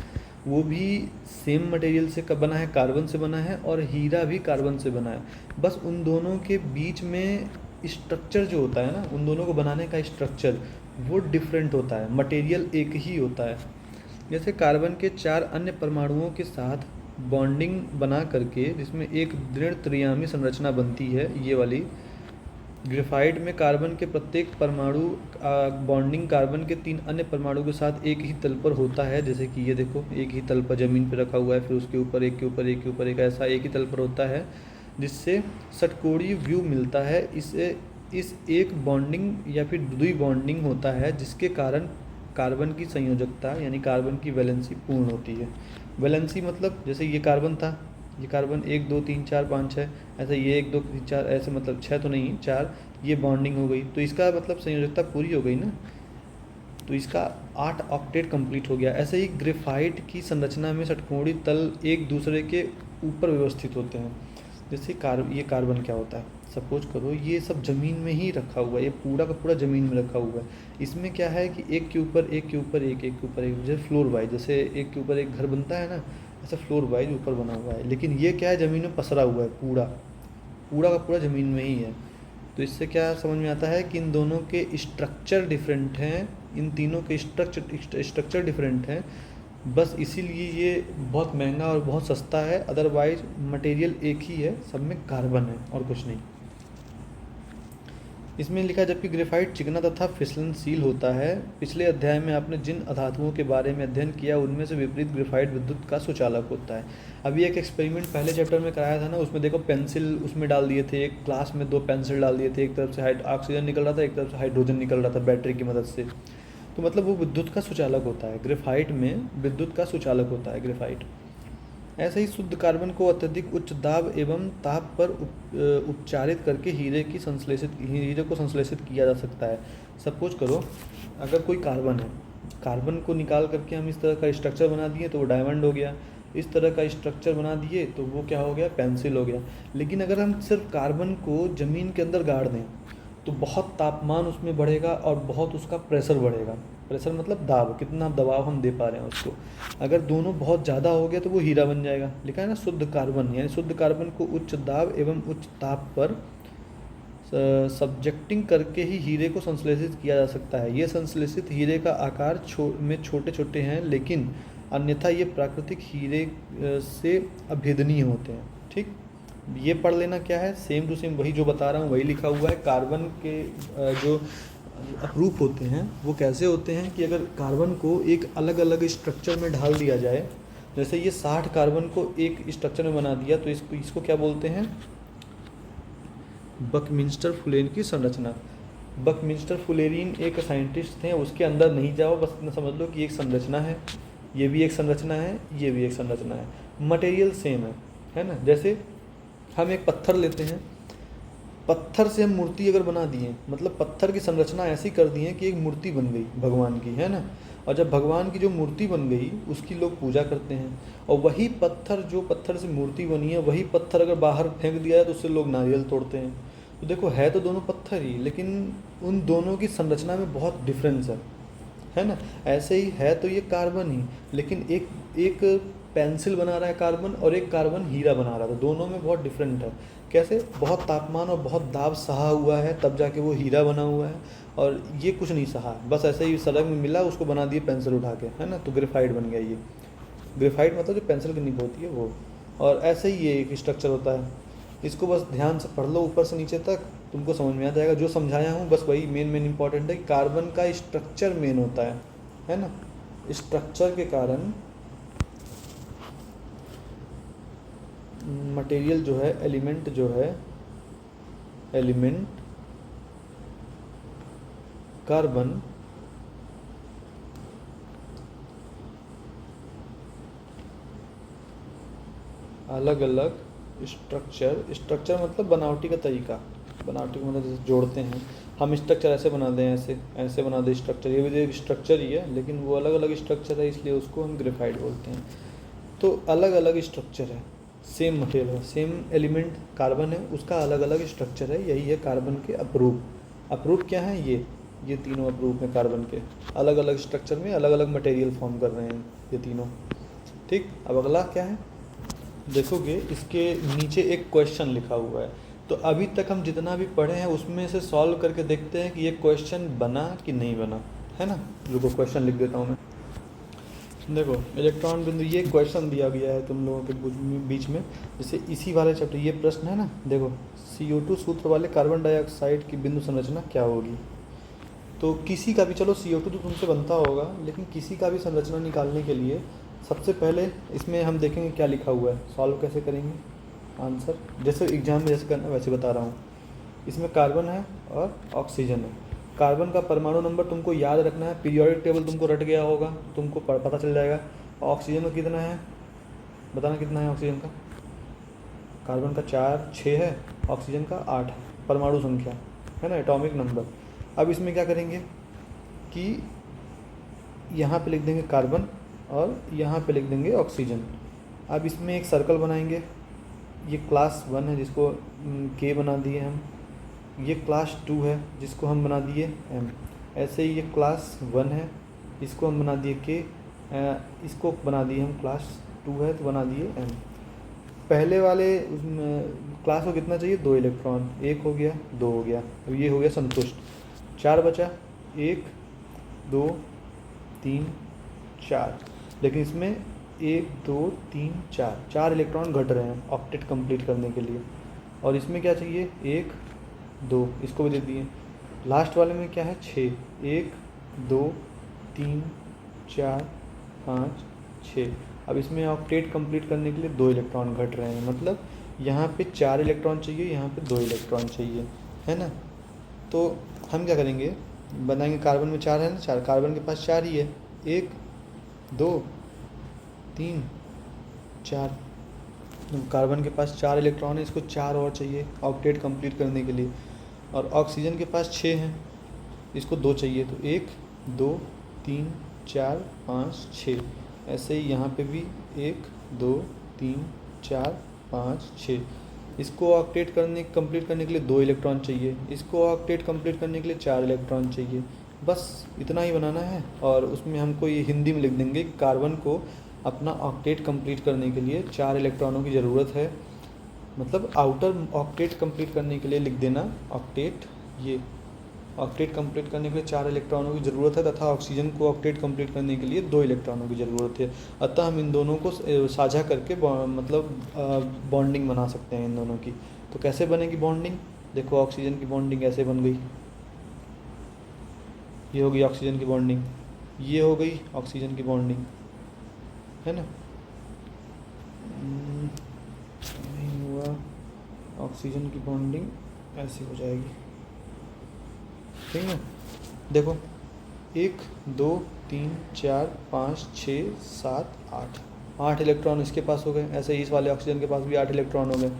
वो भी सेम मटेरियल से बना है, कार्बन से बना है, और हीरा भी कार्बन से बना है। बस उन दोनों के बीच में स्ट्रक्चर जो होता है ना, उन दोनों को बनाने का स्ट्रक्चर वो डिफरेंट होता है, मटेरियल एक ही होता है। जैसे कार्बन के 4 अन्य परमाणुओं के साथ बॉन्डिंग बना करके जिसमें एक दृढ़ त्रियामी संरचना बनती है, ये वाली। ग्रेफाइट में कार्बन के प्रत्येक परमाणु बॉन्डिंग कार्बन के 3 अन्य परमाणु के साथ एक ही तल पर होता है। जैसे कि ये देखो, एक ही तल पर ज़मीन पर रखा हुआ है, फिर उसके ऊपर एक के ऊपर एक के ऊपर एक, ऐसा एक ही तल पर होता है, जिससे षटकोणीय व्यू मिलता है। इस एक बॉन्डिंग या फिर द्वि बॉन्डिंग होता है, जिसके कारण कार्बन की संयोजकता यानी कार्बन की वैलेंसी पूर्ण होती है। वैलेंसी मतलब जैसे ये कार्बन था, ये कार्बन 1 2 3 4 5 6, ऐसे ये 1 2 3 4, ऐसे मतलब 6 तो नहीं 4, ये बॉन्डिंग हो गई, तो इसका मतलब संयोजकता पूरी हो गई ना, तो इसका 8 ऑक्टेट कंप्लीट हो गया। ऐसे ही ग्रेफाइट की संरचना में षटकोणीय तल एक दूसरे के ऊपर व्यवस्थित होते हैं। जैसे ये कार्बन क्या होता है, सपोज करो ये सब ज़मीन में ही रखा हुआ है, ये पूरा का पूरा ज़मीन में रखा हुआ है। इसमें क्या है कि एक के ऊपर एक के ऊपर एक, एक के ऊपर एक, जैसे फ्लोर वाइज, जैसे एक के ऊपर एक घर बनता है ना, ऐसा फ्लोर वाइज ऊपर बना हुआ है। लेकिन ये क्या है, ज़मीन में पसरा हुआ है, पूरा पूरा का पूरा ज़मीन में ही है। तो इससे क्या समझ में आता है कि इन दोनों के स्ट्रक्चर डिफरेंट हैं, इन तीनों के स्ट्रक्चर डिफरेंट हैं। बस इसीलिए ये बहुत महंगा और बहुत सस्ता है, अदरवाइज मटेरियल एक ही है, सब में कार्बन है और कुछ नहीं। इसमें लिखा है, जबकि ग्रेफाइट चिकना तथा फिसलनशील होता है। पिछले अध्याय में आपने जिन अधातुओं के बारे में अध्ययन किया, उनमें से विपरीत ग्रेफाइट विद्युत का सुचालक होता है। अभी एक एक्सपेरिमेंट पहले चैप्टर में कराया था ना, उसमें देखो पेंसिल उसमें डाल दिए थे, एक ग्लास में 2 पेंसिल डाल दिए थे, एक तरफ से ऑक्सीजन निकल रहा था, एक तरफ से हाइड्रोजन निकल रहा था बैटरी की मदद से। तो मतलब वो विद्युत का सुचालक होता है, ग्रेफाइट में विद्युत का सुचालक होता है ग्रेफाइट। ऐसे ही शुद्ध कार्बन को अत्यधिक उच्च दाब एवं ताप पर उपचारित करके हीरे को संश्लेषित किया जा सकता है। सपोज करो अगर कोई कार्बन है, कार्बन को निकाल करके हम इस तरह का स्ट्रक्चर बना दिए तो वो डायमंड हो गया, इस तरह का स्ट्रक्चर बना दिए तो वो क्या हो गया, पेंसिल हो गया। लेकिन अगर हम सिर्फ कार्बन को ज़मीन के अंदर गाड़ दें तो बहुत तापमान उसमें बढ़ेगा और बहुत उसका प्रेशर बढ़ेगा। प्रेशर मतलब दाब, कितना दबाव हम दे पा रहे हैं उसको। अगर दोनों बहुत ज़्यादा हो गया तो वो हीरा बन जाएगा। लिखा है ना शुद्ध कार्बन, यानी शुद्ध कार्बन को उच्च दाब एवं उच्च ताप पर सब्जेक्टिंग करके ही हीरे को संश्लेषित किया जा सकता है। ये संश्लेषित हीरे का आकार में छोटे छोटे हैं, लेकिन अन्यथा ये प्राकृतिक हीरे से अभेदनीय होते हैं। ठीक, ये पढ़ लेना क्या है, सेम टू सेम वही जो बता रहा हूँ वही लिखा हुआ है। कार्बन के जो अपरूप होते हैं वो कैसे होते हैं कि अगर कार्बन को एक अलग अलग स्ट्रक्चर में ढाल दिया जाए, जैसे ये 60 कार्बन को एक स्ट्रक्चर में बना दिया, तो इसको क्या बोलते हैं, बकमिंस्टर फुलेन की संरचना। बकमिंस्टर फुलेरिन एक साइंटिस्ट थे, उसके अंदर नहीं जाओ, बस इतना समझ लो कि एक संरचना है, ये भी एक संरचना है, ये भी एक संरचना है, मटेरियल सेम है ना। जैसे हम एक पत्थर लेते हैं, पत्थर से हम मूर्ति अगर बना दिए, मतलब पत्थर की संरचना ऐसी कर दी है कि एक मूर्ति बन गई भगवान की, है ना। और जब भगवान की जो मूर्ति बन गई उसकी लोग पूजा करते हैं, और वही पत्थर जो पत्थर से मूर्ति बनी है, वही पत्थर अगर बाहर फेंक दिया है तो उससे लोग नारियल तोड़ते हैं। तो देखो है तो दोनों पत्थर ही, लेकिन उन दोनों की संरचना में बहुत डिफरेंस है ना। ऐसे ही है तो ये कार्बन ही, लेकिन एक पेंसिल बना रहा है कार्बन और एक कार्बन हीरा बना रहा था, दोनों में बहुत डिफरेंट है। कैसे, बहुत तापमान और बहुत दाब सहा हुआ है तब जाके वो हीरा बना हुआ है, और ये कुछ नहीं सहा, बस ऐसे ही सड़क में मिला उसको बना दिए पेंसिल उठा के, है ना, तो ग्रेफाइट बन गया। ये ग्रेफाइट मतलब जो पेंसिल की निब होती है वो। और ऐसे ही ये एक स्ट्रक्चर होता है, इसको बस ध्यान से पढ़ लो ऊपर से नीचे तक, तुमको समझ में आ जाएगा। जो समझाया हूँ बस वही मेन इंपॉर्टेंट है कि कार्बन का स्ट्रक्चर मेन होता है ना। स्ट्रक्चर के कारण मटेरियल जो है, एलिमेंट जो है, एलिमेंट कार्बन अलग अलग स्ट्रक्चर मतलब बनावटी का तरीका, बनावटी का मतलब जैसे जोड़ते हैं हम, स्ट्रक्चर ऐसे बना दें, ऐसे ऐसे बना दें स्ट्रक्चर, ये भी एक स्ट्रक्चर ही है लेकिन वो अलग अलग स्ट्रक्चर है इसलिए उसको हम ग्रेफाइट बोलते हैं। तो अलग अलग स्ट्रक्चर है, सेम मटेरियल है, सेम एलिमेंट कार्बन है, उसका अलग अलग स्ट्रक्चर है, यही है कार्बन के अप्रूप। अप्रूप क्या है? ये तीनों अप्रूप हैं कार्बन के, अलग अलग स्ट्रक्चर में अलग अलग मटेरियल फॉर्म कर रहे हैं ये तीनों। ठीक, अब अगला क्या है देखोगे, इसके नीचे एक क्वेश्चन लिखा हुआ है। तो अभी तक हम जितना भी पढ़े हैं उसमें से सॉल्व करके देखते हैं कि ये क्वेश्चन बना कि नहीं बना, है ना। रुको क्वेश्चन लिख देता हूँ मैं। देखो इलेक्ट्रॉन बिंदु, ये क्वेश्चन दिया गया है तुम लोगों के बीच में, जैसे इसी वाले चैप्टर ये प्रश्न है ना। देखो CO2 सूत्र वाले कार्बन डाइऑक्साइड की बिंदु संरचना क्या होगी। तो किसी का भी, चलो CO2 तो तुमसे बनता होगा, लेकिन किसी का भी संरचना निकालने के लिए सबसे पहले इसमें हम देखेंगे क्या लिखा हुआ है, सॉल्व कैसे करेंगे आंसर, जैसे एग्जाम में जैसे करना वैसे बता रहा हूँ। इसमें कार्बन है और ऑक्सीजन है। कार्बन का परमाणु नंबर तुमको याद रखना है, पीरियोडिक टेबल तुमको रट गया होगा, तुमको पता चल जाएगा। ऑक्सीजन का कितना है बताना, कितना है ऑक्सीजन का? कार्बन का 6 है, ऑक्सीजन का 8 है, परमाणु संख्या है ना, एटॉमिक नंबर। अब इसमें क्या करेंगे कि यहाँ पे लिख देंगे कार्बन और यहाँ पे लिख देंगे ऑक्सीजन। अब इसमें एक सर्कल बनाएंगे, ये क्लास 1 है जिसको K बना दिए हम, ये क्लास 2 है जिसको हम बना दिए M, ऐसे ही ये क्लास 1 है इसको हम बना दिए K, इसको बना दिए हम क्लास 2 है तो बना दिए M। पहले वाले क्लास को कितना चाहिए? 2 इलेक्ट्रॉन, 1 हो गया, 2 हो गया, अब ये हो गया संतुष्ट। 4 बचा, 1 2 3 4, लेकिन इसमें 1 2 3 4 इलेक्ट्रॉन घट रहे हैं ऑक्टेट कंप्लीट करने के लिए। और इसमें क्या चाहिए? 1 2, इसको भी दे दिए। लास्ट वाले में क्या है? 6, 1 2 3 4 5 6। अब इसमें ऑक्टेट कंप्लीट करने के लिए 2 इलेक्ट्रॉन घट रहे हैं, मतलब यहाँ पे 4 इलेक्ट्रॉन चाहिए, यहाँ पे 2 इलेक्ट्रॉन चाहिए, है ना। तो हम क्या करेंगे, बनाएंगे, कार्बन में 4 है ना, 4 कार्बन के पास 4 ही है, 1 2 3 4, कार्बन के पास 4 इलेक्ट्रॉन है, इसको 4 और चाहिए ऑक्टेट कंप्लीट करने के लिए। और ऑक्सीजन के पास 6 हैं, इसको 2 चाहिए, तो 1 2 3 4 5 6। ऐसे ही यहाँ पे भी 1 2 3 4 5 6। इसको ऑक्टेट कंप्लीट करने के लिए 2 इलेक्ट्रॉन चाहिए, इसको ऑक्टेट कंप्लीट करने के लिए 4 इलेक्ट्रॉन चाहिए। बस इतना ही बनाना है। और उसमें हमको ये हिंदी में लिख देंगे, कार्बन को अपना ऑक्टेट कंप्लीट करने के लिए 4 इलेक्ट्रॉनों की ज़रूरत है, मतलब आउटर ऑक्टेट कंप्लीट करने के लिए लिख देना ऑक्टेट, ये ऑक्टेट कंप्लीट करने के लिए 4 इलेक्ट्रॉनों की ज़रूरत है, तथा ऑक्सीजन को ऑक्टेट कंप्लीट करने के लिए 2 इलेक्ट्रॉनों की ज़रूरत है। अतः हम इन दोनों को साझा करके मतलब बॉन्डिंग बना सकते हैं इन दोनों की। तो कैसे बनेगी बॉन्डिंग? देखो ऑक्सीजन की बॉन्डिंग ऐसे बन गई, ये हो गई ऑक्सीजन की बॉन्डिंग, ये हो गई ऑक्सीजन की बॉन्डिंग, है ना। नहीं हुआ, ऑक्सीजन की बॉन्डिंग ऐसी हो जाएगी, ठीक है। देखो 1 2 3 4 5 6 7 8 इलेक्ट्रॉन इसके पास हो गए। ऐसे ही इस वाले ऑक्सीजन के पास भी 8 इलेक्ट्रॉन हो गए।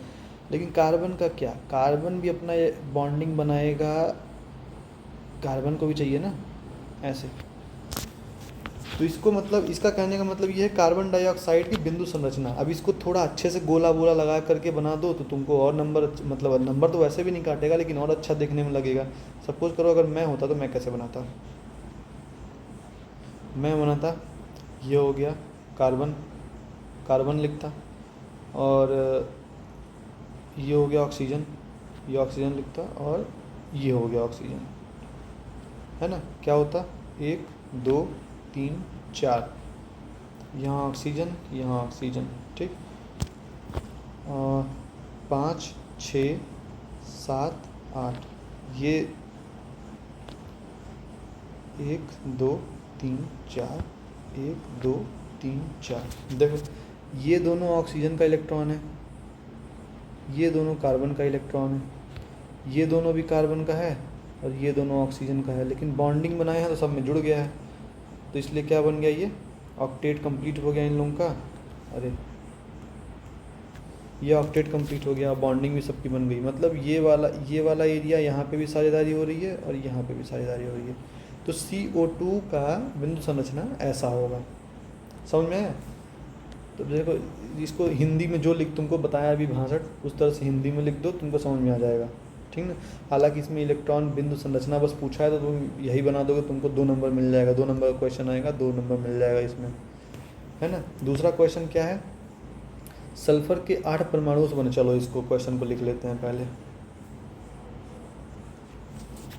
लेकिन कार्बन का क्या? कार्बन भी अपना बॉन्डिंग बनाएगा, कार्बन को भी चाहिए ना ऐसे। तो इसको मतलब, इसका कहने का मतलब ये है कार्बन डाइऑक्साइड की बिंदु संरचना। अब इसको थोड़ा अच्छे से गोला बोला लगा करके बना दो तो तुमको और नंबर, मतलब नंबर तो वैसे भी नहीं काटेगा लेकिन और अच्छा देखने में लगेगा। सपोज करो अगर मैं होता तो मैं कैसे बनाता, मैं बनाता, ये हो गया कार्बन, कार्बन लिखता, और ये हो गया ऑक्सीजन, ये ऑक्सीजन लिखता, और ये हो गया ऑक्सीजन, है ना। क्या होता? 1 2 3 4, यहाँ ऑक्सीजन, यहाँ ऑक्सीजन, ठीक। 5 6 7 8, ये 1 2 3 4, 1 2 3 4। देखो ये दोनों ऑक्सीजन का इलेक्ट्रॉन है, ये दोनों कार्बन का इलेक्ट्रॉन है, ये दोनों भी कार्बन का है और ये दोनों ऑक्सीजन का है, लेकिन बॉन्डिंग बनाए हैं तो सब में जुड़ गया है, तो इसलिए क्या बन गया, ये ऑक्टेट कंप्लीट हो गया इन लोगों का। अरे ये ऑक्टेट कंप्लीट हो गया, बॉन्डिंग भी सबकी बन गई। मतलब ये वाला एरिया यहाँ पे भी साझेदारी हो रही है और यहाँ पे भी साझेदारी हो रही है। तो CO2 का बिंदु संरचना ऐसा होगा, समझ में आया? तो देखो इसको हिंदी में जो तुमको बताया अभी भाषण, उस तरह से हिंदी में लिख दो, तुमको समझ में आ जाएगा, ठीक ना। हालांकि इसमें इलेक्ट्रॉन बिंदु संरचना बस पूछा है तो तुम यही बना दोगे, तुमको 2 नंबर मिल जाएगा, 2 नंबर का क्वेश्चन आएगा, 2 नंबर मिल जाएगा इसमें, है ना। दूसरा क्वेश्चन क्या है, सल्फर के 8 परमाणुओं से बने। चलो इसको क्वेश्चन को लिख लेते हैं पहले।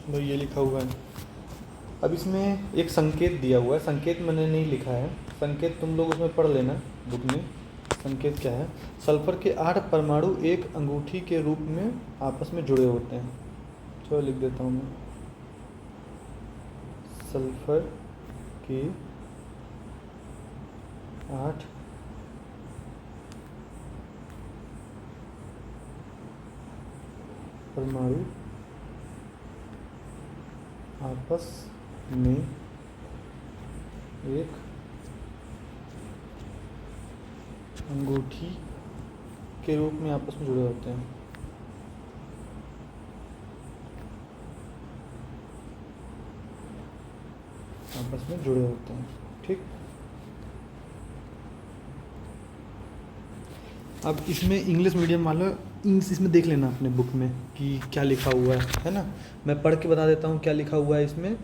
तो ये लिखा हुआ है, अब इसमें एक संकेत दिया हुआ है, संकेत मैंने नहीं लिखा है, संकेत तुम लोग उसमें पढ़ लेना बुक में। संकेत क्या है, सल्फर के 8 परमाणु एक अंगूठी के रूप में आपस में जुड़े होते हैं। चलो लिख देता हूँ मैं, सल्फर के 8 परमाणु आपस में एक अंगूठी के रूप में आपस में जुड़े होते हैं। आपस में जुड़े होते हैं, ठीक। अब इसमें इंग्लिश मीडियम वाला इंग्लिश इसमें देख लेना अपने बुक में कि क्या लिखा हुआ है ना। मैं पढ़ के बता देता हूँ क्या लिखा हुआ है इसमें।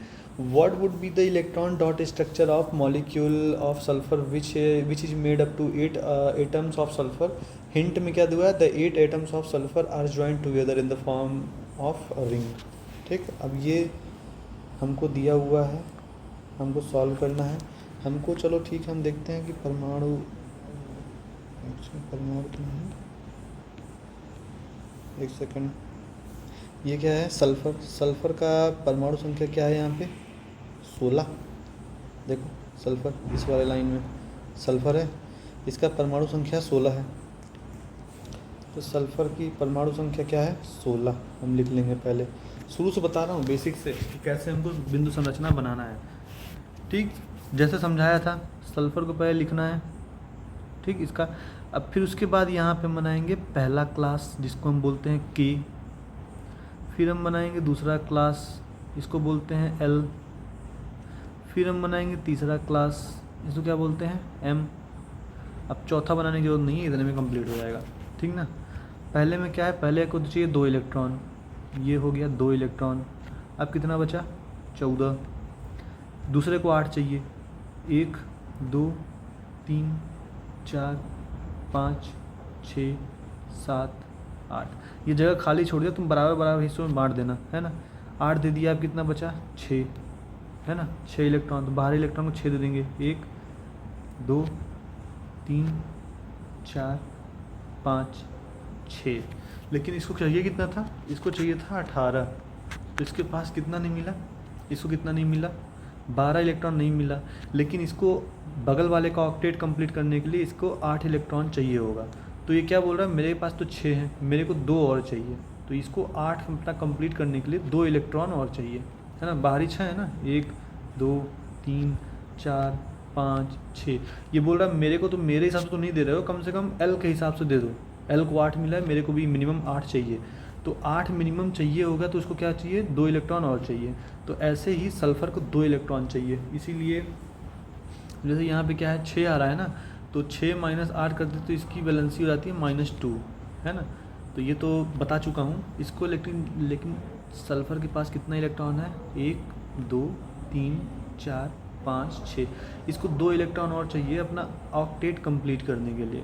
What would be the electron dot structure of molecule of sulfur which is made up to 8 atoms of sulfur? Hint में क्या दिया है, the 8 atoms of sulfur are joined together in the form of a ring। ठीक, अब ये हमको दिया हुआ है, हमको सॉल्व करना है हमको। चलो ठीक है, हम देखते हैं कि परमाणु तो नहीं, एक सेकंड, ये क्या है, सल्फर। सल्फर का परमाणु संख्या क्या है यहाँ पे, 16। देखो सल्फर इस वाले लाइन में सल्फर है, इसका परमाणु संख्या 16 है। तो सल्फर की परमाणु संख्या क्या है, 16। हम लिख लेंगे, पहले शुरू से बता रहा हूँ बेसिक से कि कैसे हमको बिंदु संरचना बनाना है। ठीक, जैसे समझाया था, सल्फर को पहले लिखना है, ठीक। इसका अब फिर उसके बाद यहाँ पे बनाएंगे पहला क्लास जिसको हम बोलते हैं K, फिर हम बनाएंगे दूसरा क्लास, इसको बोलते हैं L, फिर हम बनाएंगे तीसरा क्लास, इसको क्या बोलते हैं M। अब चौथा बनाने की जरूरत नहीं है, इतने में कंप्लीट हो जाएगा, ठीक ना। पहले में क्या है, पहले को चाहिए 2 इलेक्ट्रॉन, ये हो गया 2 इलेक्ट्रॉन। अब कितना बचा, 14। दूसरे को 8 चाहिए, 1 2 3 4 5 6 7 8। ये जगह खाली छोड़ दिया, तुम बराबर बराबर हिस्सों में बांट देना, है ना। 8 दे दिया, अब कितना बचा, 6, है ना। 6 इलेक्ट्रॉन, तो बाहरी इलेक्ट्रॉन को 6 दे देंगे, 1 2 3 4 5 6। लेकिन इसको चाहिए कितना था, इसको चाहिए था 18, तो इसके पास कितना नहीं मिला, इसको कितना नहीं मिला, 12 इलेक्ट्रॉन नहीं मिला। लेकिन इसको बगल वाले का ऑक्टेट कंप्लीट करने के लिए इसको 8 इलेक्ट्रॉन चाहिए होगा। तो ये क्या बोल रहा है, मेरे पास तो 6 हैं, मेरे को 2 और चाहिए, तो इसको 8 अपना कंप्लीट करने के लिए 2 इलेक्ट्रॉन और चाहिए, है ना। बाहरी 6 है ना, 1 2 3 4 5 6। ये बोल रहा है मेरे को, तो मेरे हिसाब से तो नहीं दे रहे हो, कम से कम L के हिसाब से दे दो। L को 8 मिला है, मेरे को भी मिनिमम 8 चाहिए, तो 8 मिनिमम चाहिए होगा, तो उसको क्या चाहिए, 2 इलेक्ट्रॉन और चाहिए। तो ऐसे ही सल्फ़र को 2 इलेक्ट्रॉन चाहिए, इसीलिए जैसे यहाँ पे क्या है 6 आ रहा है ना, तो 6 - 8 कर दे तो इसकी वैलेंसी हो जाती है -2, है ना। तो ये तो बता चुका हूँ इसको, लेकिन सल्फ़र के पास कितना इलेक्ट्रॉन है, 1 2 3 4 5 6। इसको 2 इलेक्ट्रॉन और चाहिए अपना ऑक्टेट कंप्लीट करने के लिए,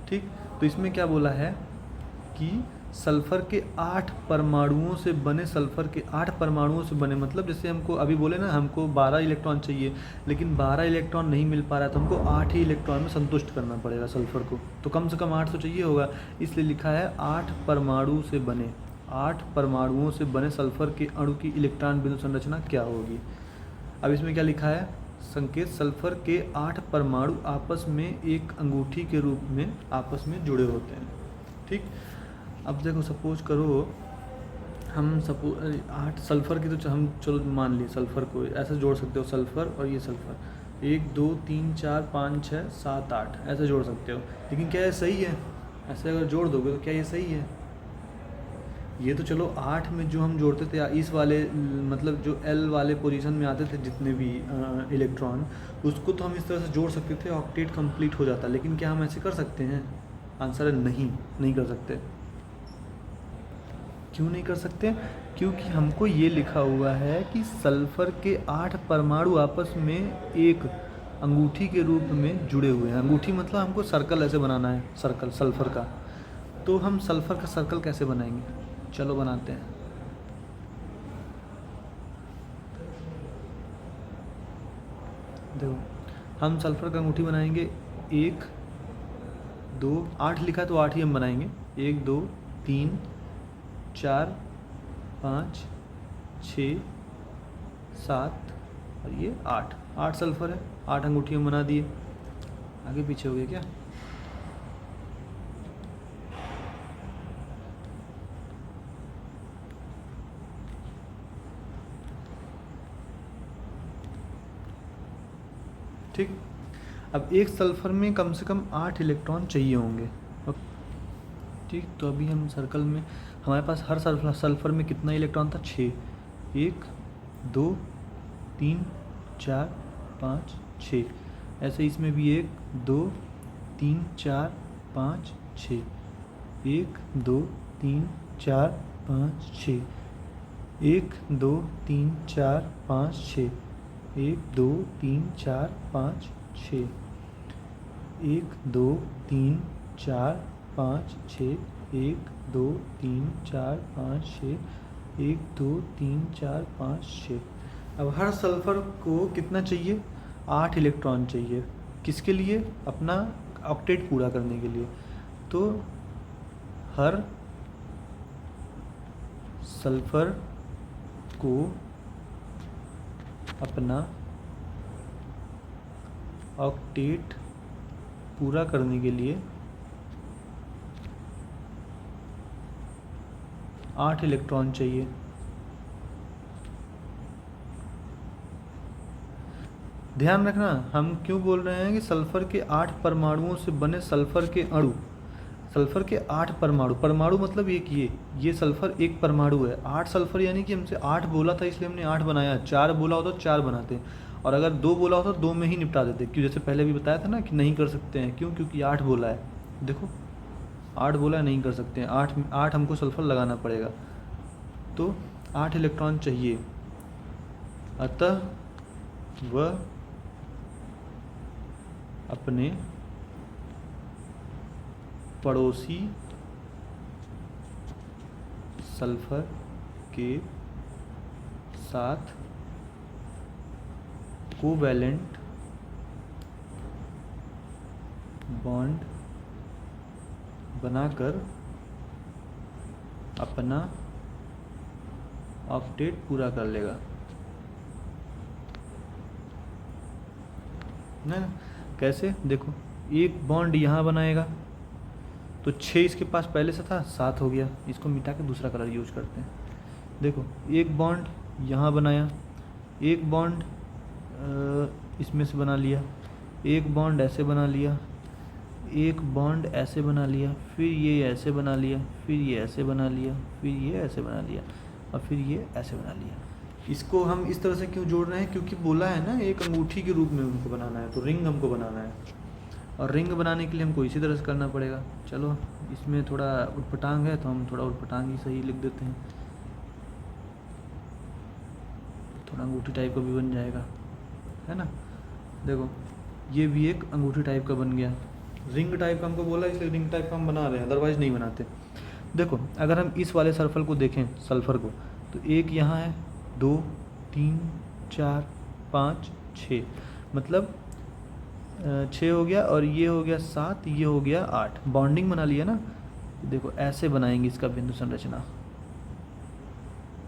ठीक। तो इसमें क्या बोला है कि सल्फ़र के 8 परमाणुओं से बने, सल्फ़र के 8 परमाणुओं से बने, मतलब जैसे हमको अभी बोले ना, हमको 12 इलेक्ट्रॉन चाहिए, लेकिन 12 इलेक्ट्रॉन नहीं मिल पा रहा, तो हमको 8 ही इलेक्ट्रॉन में संतुष्ट करना पड़ेगा सल्फ़र को। तो कम से कम 8 तो चाहिए होगा, इसलिए लिखा है 8 परमाणु से बने, 8 परमाणुओं से बने सल्फर के अणु की इलेक्ट्रॉन बिंदु संरचना क्या होगी। अब इसमें क्या लिखा है, संकेत सल्फर के 8 परमाणु आपस में एक अंगूठी के रूप में आपस में जुड़े होते हैं। ठीक, अब देखो सपोज करो हम 8 सल्फ़र की, तो हम चलो मान लिए सल्फ़र को ऐसे जोड़ सकते हो, सल्फ़र और ये सल्फ़र 1 2 3 4 5 6 7 8 ऐसे जोड़ सकते हो। लेकिन क्या ये सही है? ऐसे अगर जोड़ दोगे तो क्या ये सही है? ये तो चलो 8 में जो हम जोड़ते थे इस वाले मतलब जो L वाले पोजीशन में आते थे जितने भी इलेक्ट्रॉन, उसको तो हम इस तरह से जोड़ सकते थे, ऑक्टेट कंप्लीट हो जाता। लेकिन क्या हम ऐसे कर सकते हैं? आंसर है नहीं कर सकते। क्यों नहीं कर सकते? क्योंकि हमको ये लिखा हुआ है कि सल्फ़र के 8 परमाणु आपस में एक अंगूठी के रूप में जुड़े हुए हैं। अंगूठी मतलब हमको सर्कल ऐसे बनाना है, सर्कल सल्फ़र का। तो हम सल्फ़र का सर्कल कैसे बनाएंगे? चलो बनाते हैं। देखो हम सल्फ़र का अंगूठी बनाएंगे, 1 2 8 लिखा है तो 8 ही हम बनाएंगे। 1 2 3 4 5 6 7 और ये 8 सल्फ़र है, 8 अंगूठी हम बना दिए। आगे पीछे हो गया क्या? ठीक, अब एक सल्फ़र में कम से कम 8 इलेक्ट्रॉन चाहिए होंगे। ठीक, तो अभी हम सर्कल में हमारे पास हर सल्फ़र में कितना इलेक्ट्रॉन था? 6। 1 2 3 4 5 6। ऐसे इसमें भी 1 2 3 4 5 6। 1 2 3 4 5 6। 1 2 3 4 5 6। 1 2 3 4 5 6। 1 2 3 4 5 6। 1 2 3 4 5 6। 1 2 3 4 5 6। अब हर सल्फ़र को कितना चाहिए? 8 इलेक्ट्रॉन चाहिए। किसके लिए? अपना ऑक्टेट पूरा करने के लिए। तो हर सल्फ़र को अपना ऑक्टेट पूरा करने के लिए 8 इलेक्ट्रॉन चाहिए। ध्यान रखना, हम क्यों बोल रहे हैं कि सल्फ़र के 8 परमाणुओं से बने सल्फ़र के अणु, सल्फ़र के 8 परमाणु, परमाणु मतलब एक ये सल्फ़र एक परमाणु है। 8 सल्फ़र यानी कि हमसे 8 बोला था इसलिए हमने 8 बनाया। 4 बोला होता तो 4 बनाते, और अगर 2 बोला होता तो 2 में ही निपटा देते। क्यों? जैसे पहले भी बताया था ना कि नहीं कर सकते हैं। क्यों? क्योंकि 8 बोला है। देखो 8 बोला है, नहीं कर सकते हैं। 8 हमको सल्फ़र लगाना पड़ेगा, तो 8 इलेक्ट्रॉन चाहिए। अतः वह अपने पड़ोसी सल्फ़र के साथ कोवैलेंट बॉन्ड बनाकर अपना ऑक्टेट पूरा कर लेगा ना। कैसे? देखो एक बॉन्ड यहाँ बनाएगा तो 6 इसके पास पहले से था, 7 हो गया। इसको मिटा के दूसरा कलर यूज करते हैं। देखो एक बॉन्ड यहाँ बनाया, एक बॉन्ड इसमें से बना लिया, एक बॉन्ड ऐसे बना लिया, एक बॉन्ड ऐसे बना लिया, फिर ये ऐसे बना लिया, फिर ये ऐसे बना लिया, फिर ये ऐसे बना लिया, और फिर ये ऐसे बना लिया। इसको हम इस तरह से क्यों जोड़ रहे हैं? क्योंकि बोला है ना एक अंगूठी के रूप में हमको बनाना है, तो रिंग हमको बनाना है, और रिंग बनाने के लिए हमको इसी तरह से करना पड़ेगा। चलो इसमें थोड़ा उटपटांग है तो हम थोड़ा उटपटांग ही सही लिख देते हैं, थोड़ा अंगूठी टाइप का भी बन जाएगा, है ना। देखो ये भी एक अंगूठी टाइप का बन गया। रिंग टाइप का हमको बोला इसलिए रिंग टाइप का हम बना रहे हैं, अदरवाइज़ नहीं बनाते। देखो अगर हम इस वाले सल्फ़र को देखें, सल्फ़र को, तो एक यहाँ है, 2 3 4 5 6, मतलब 6 हो गया, और ये हो गया 7, ये हो गया 8। बॉन्डिंग बना लिया ना। देखो ऐसे बनाएंगे इसका बिंदु संरचना,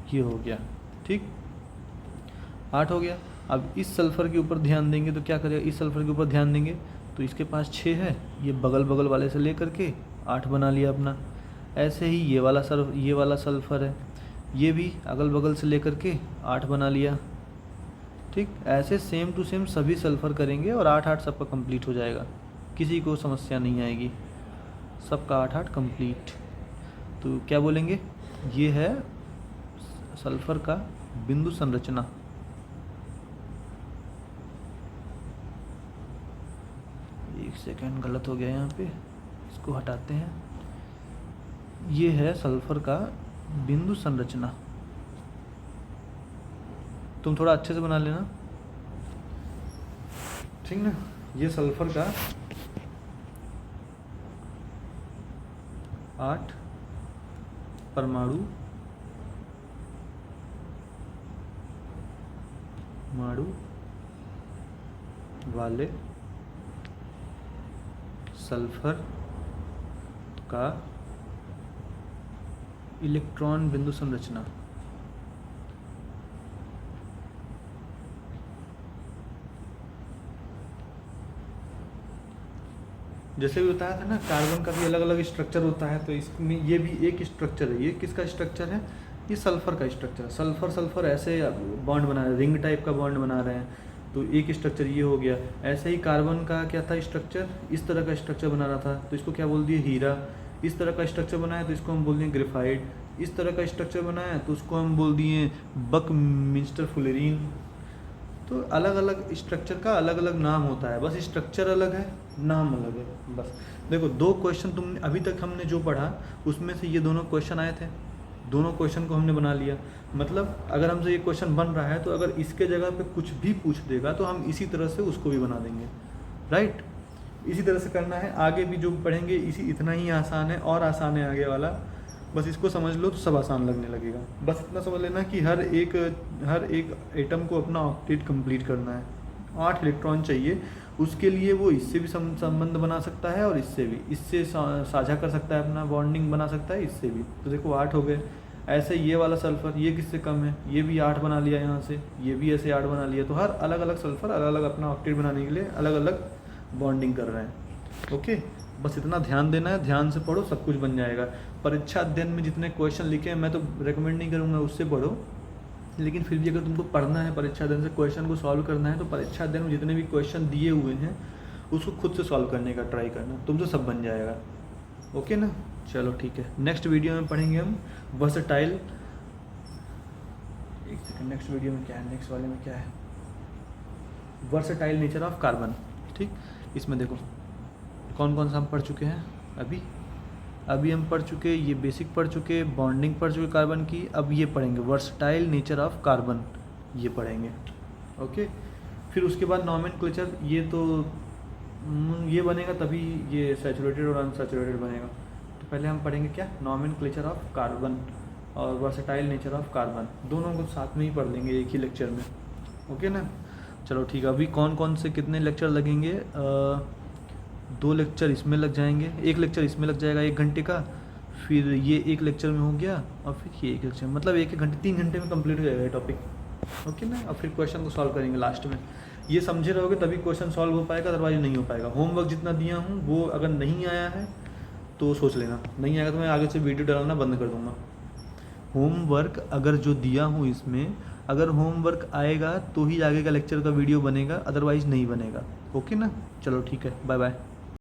ये हो गया, ठीक, 8 हो गया। अब इस सल्फ़र के ऊपर ध्यान देंगे तो क्या करेगा, इस सल्फ़र के ऊपर ध्यान देंगे तो इसके पास 6 है, ये बगल बगल वाले से ले करके 8 बना लिया अपना। ऐसे ही ये वाला सल्फ़र है, ये भी अगल बगल से ले करके 8 बना लिया, ठीक। ऐसे सेम टू सेम सभी सल्फ़र करेंगे और 8-8 सबका कंप्लीट हो जाएगा, किसी को समस्या नहीं आएगी, सबका 8-8 कंप्लीट। तो क्या बोलेंगे, ये है सल्फ़र का बिंदु संरचना। एक सेकेंड, गलत हो गया यहाँ पे, इसको हटाते हैं। ये है सल्फ़र का बिंदु संरचना। तुम थोड़ा अच्छे से बना लेना, ठीक ना। ये सल्फ़र का 8 परमाणु वाले सल्फ़र का इलेक्ट्रॉन बिंदु संरचना। जैसे भी बताया था ना, कार्बन का भी अलग अलग स्ट्रक्चर होता है, तो इसमें ये भी एक स्ट्रक्चर है। ये किसका स्ट्रक्चर है, ये सल्फ़र का स्ट्रक्चर है। सल्फ़र सल्फ़र ऐसे बॉन्ड बना रहे हैं, रिंग टाइप का बॉन्ड बना रहे हैं, तो एक स्ट्रक्चर ये हो गया। ऐसे ही कार्बन का क्या था स्ट्रक्चर, इस तरह का स्ट्रक्चर बना रहा था, तो इसको क्या बोल दिए, हीरा। इस तरह का स्ट्रक्चर बनाया तो इसको हम बोल दिए ग्रेफाइट। इस तरह का स्ट्रक्चर बनाया तो उसको हम बोल दिए बकमिंस्टर फुलेरीन। तो अलग अलग स्ट्रक्चर का अलग अलग नाम होता है, बस स्ट्रक्चर अलग है, नाम अलग है, बस। देखो 2 क्वेश्चन तुमने अभी तक हमने जो पढ़ा उसमें से ये दोनों क्वेश्चन आए थे, दोनों क्वेश्चन को हमने बना लिया। मतलब अगर हमसे ये क्वेश्चन बन रहा है तो अगर इसके जगह पे कुछ भी पूछ देगा तो हम इसी तरह से उसको भी बना देंगे, राइट। इसी तरह से करना है, आगे भी जो पढ़ेंगे इतना ही आसान है, और आसान है आगे वाला, बस इसको समझ लो तो सब आसान लगने लगेगा। बस इतना समझ लेना कि हर एक एटम को अपना ऑक्टेट कंप्लीट करना है, 8 इलेक्ट्रॉन चाहिए, उसके लिए वो इससे भी संबंध बना सकता है और इससे भी, इससे साझा कर सकता है, अपना बॉन्डिंग बना सकता है इससे भी। तो देखो 8 हो गए। ऐसे ये वाला सल्फ़र, ये किससे कम है, ये भी 8 बना लिया यहाँ से, ये भी ऐसे 8 बना लिया। तो हर अलग अलग सल्फ़र अलग अलग अपना ऑक्टेट बनाने के लिए अलग अलग बॉन्डिंग कर रहे हैं, ओके। बस इतना ध्यान देना है, ध्यान से पढ़ो, सब कुछ बन जाएगा। परीक्षा अध्ययन में जितने क्वेश्चन लिखे हैं मैं तो रेकमेंड नहीं करूँगा उससे पढ़ो, लेकिन फिर भी अगर तुमको पढ़ना है, परीक्षा अध्ययन से क्वेश्चन को सॉल्व करना है, तो परीक्षा अध्ययन में जितने भी क्वेश्चन दिए हुए हैं उसको खुद से सॉल्व करने का ट्राई करना, तुमसे सब बन जाएगा, ओके ना। चलो ठीक है, नेक्स्ट वीडियो में पढ़ेंगे हम वर्सेटाइल। एक सेकंड, नेक्स्ट वीडियो में क्या है, नेक्स्ट वाले में क्या है, वर्सेटाइल नेचर ऑफ कार्बन, ठीक। इसमें देखो कौन कौन सा हम पढ़ चुके हैं, अभी हम पढ़ चुके, ये बेसिक पढ़ चुके, बॉन्डिंग पढ़ चुके कार्बन की। अब ये पढ़ेंगे वर्सेटाइल नेचर ऑफ कार्बन, ये पढ़ेंगे, ओके। फिर उसके बाद नॉमेनक्लेचर, ये तो ये बनेगा तभी ये सैचुरेटेड और अनसैचुरेटेड बनेगा। तो पहले हम पढ़ेंगे क्या, नॉमेनक्लेचर ऑफ कार्बन और वर्सेटाइल नेचर ऑफ कार्बन, दोनों को साथ में ही पढ़ लेंगे एक ही लेक्चर में, ओके ना। चलो ठीक है, अभी कौन कौन से कितने लेक्चर लगेंगे, 2 लेक्चर इसमें लग जाएंगे, 1 लेक्चर इसमें लग जाएगा 1 घंटे का, फिर ये 1 लेक्चर में हो गया, और फिर ये 1 लेक्चर, मतलब 1 घंटे 3 घंटे में कंप्लीट हो जाएगा ये टॉपिक, ओके ना। और फिर क्वेश्चन को सॉल्व करेंगे लास्ट में। ये समझे रहोगे तभी क्वेश्चन सॉल्व हो पाएगा, अदरवाइज नहीं हो पाएगा। होमवर्क जितना दिया हूँ वो अगर नहीं आया है तो सोच लेना, नहीं आएगा तो मैं आगे से वीडियो डालना बंद कर दूँगा। होमवर्क अगर जो दिया हूँ इसमें, अगर होमवर्क आएगा तो ही आगे का लेक्चर का वीडियो बनेगा, अदरवाइज़ नहीं बनेगा, ओके ना। चलो ठीक है, बाय बाय।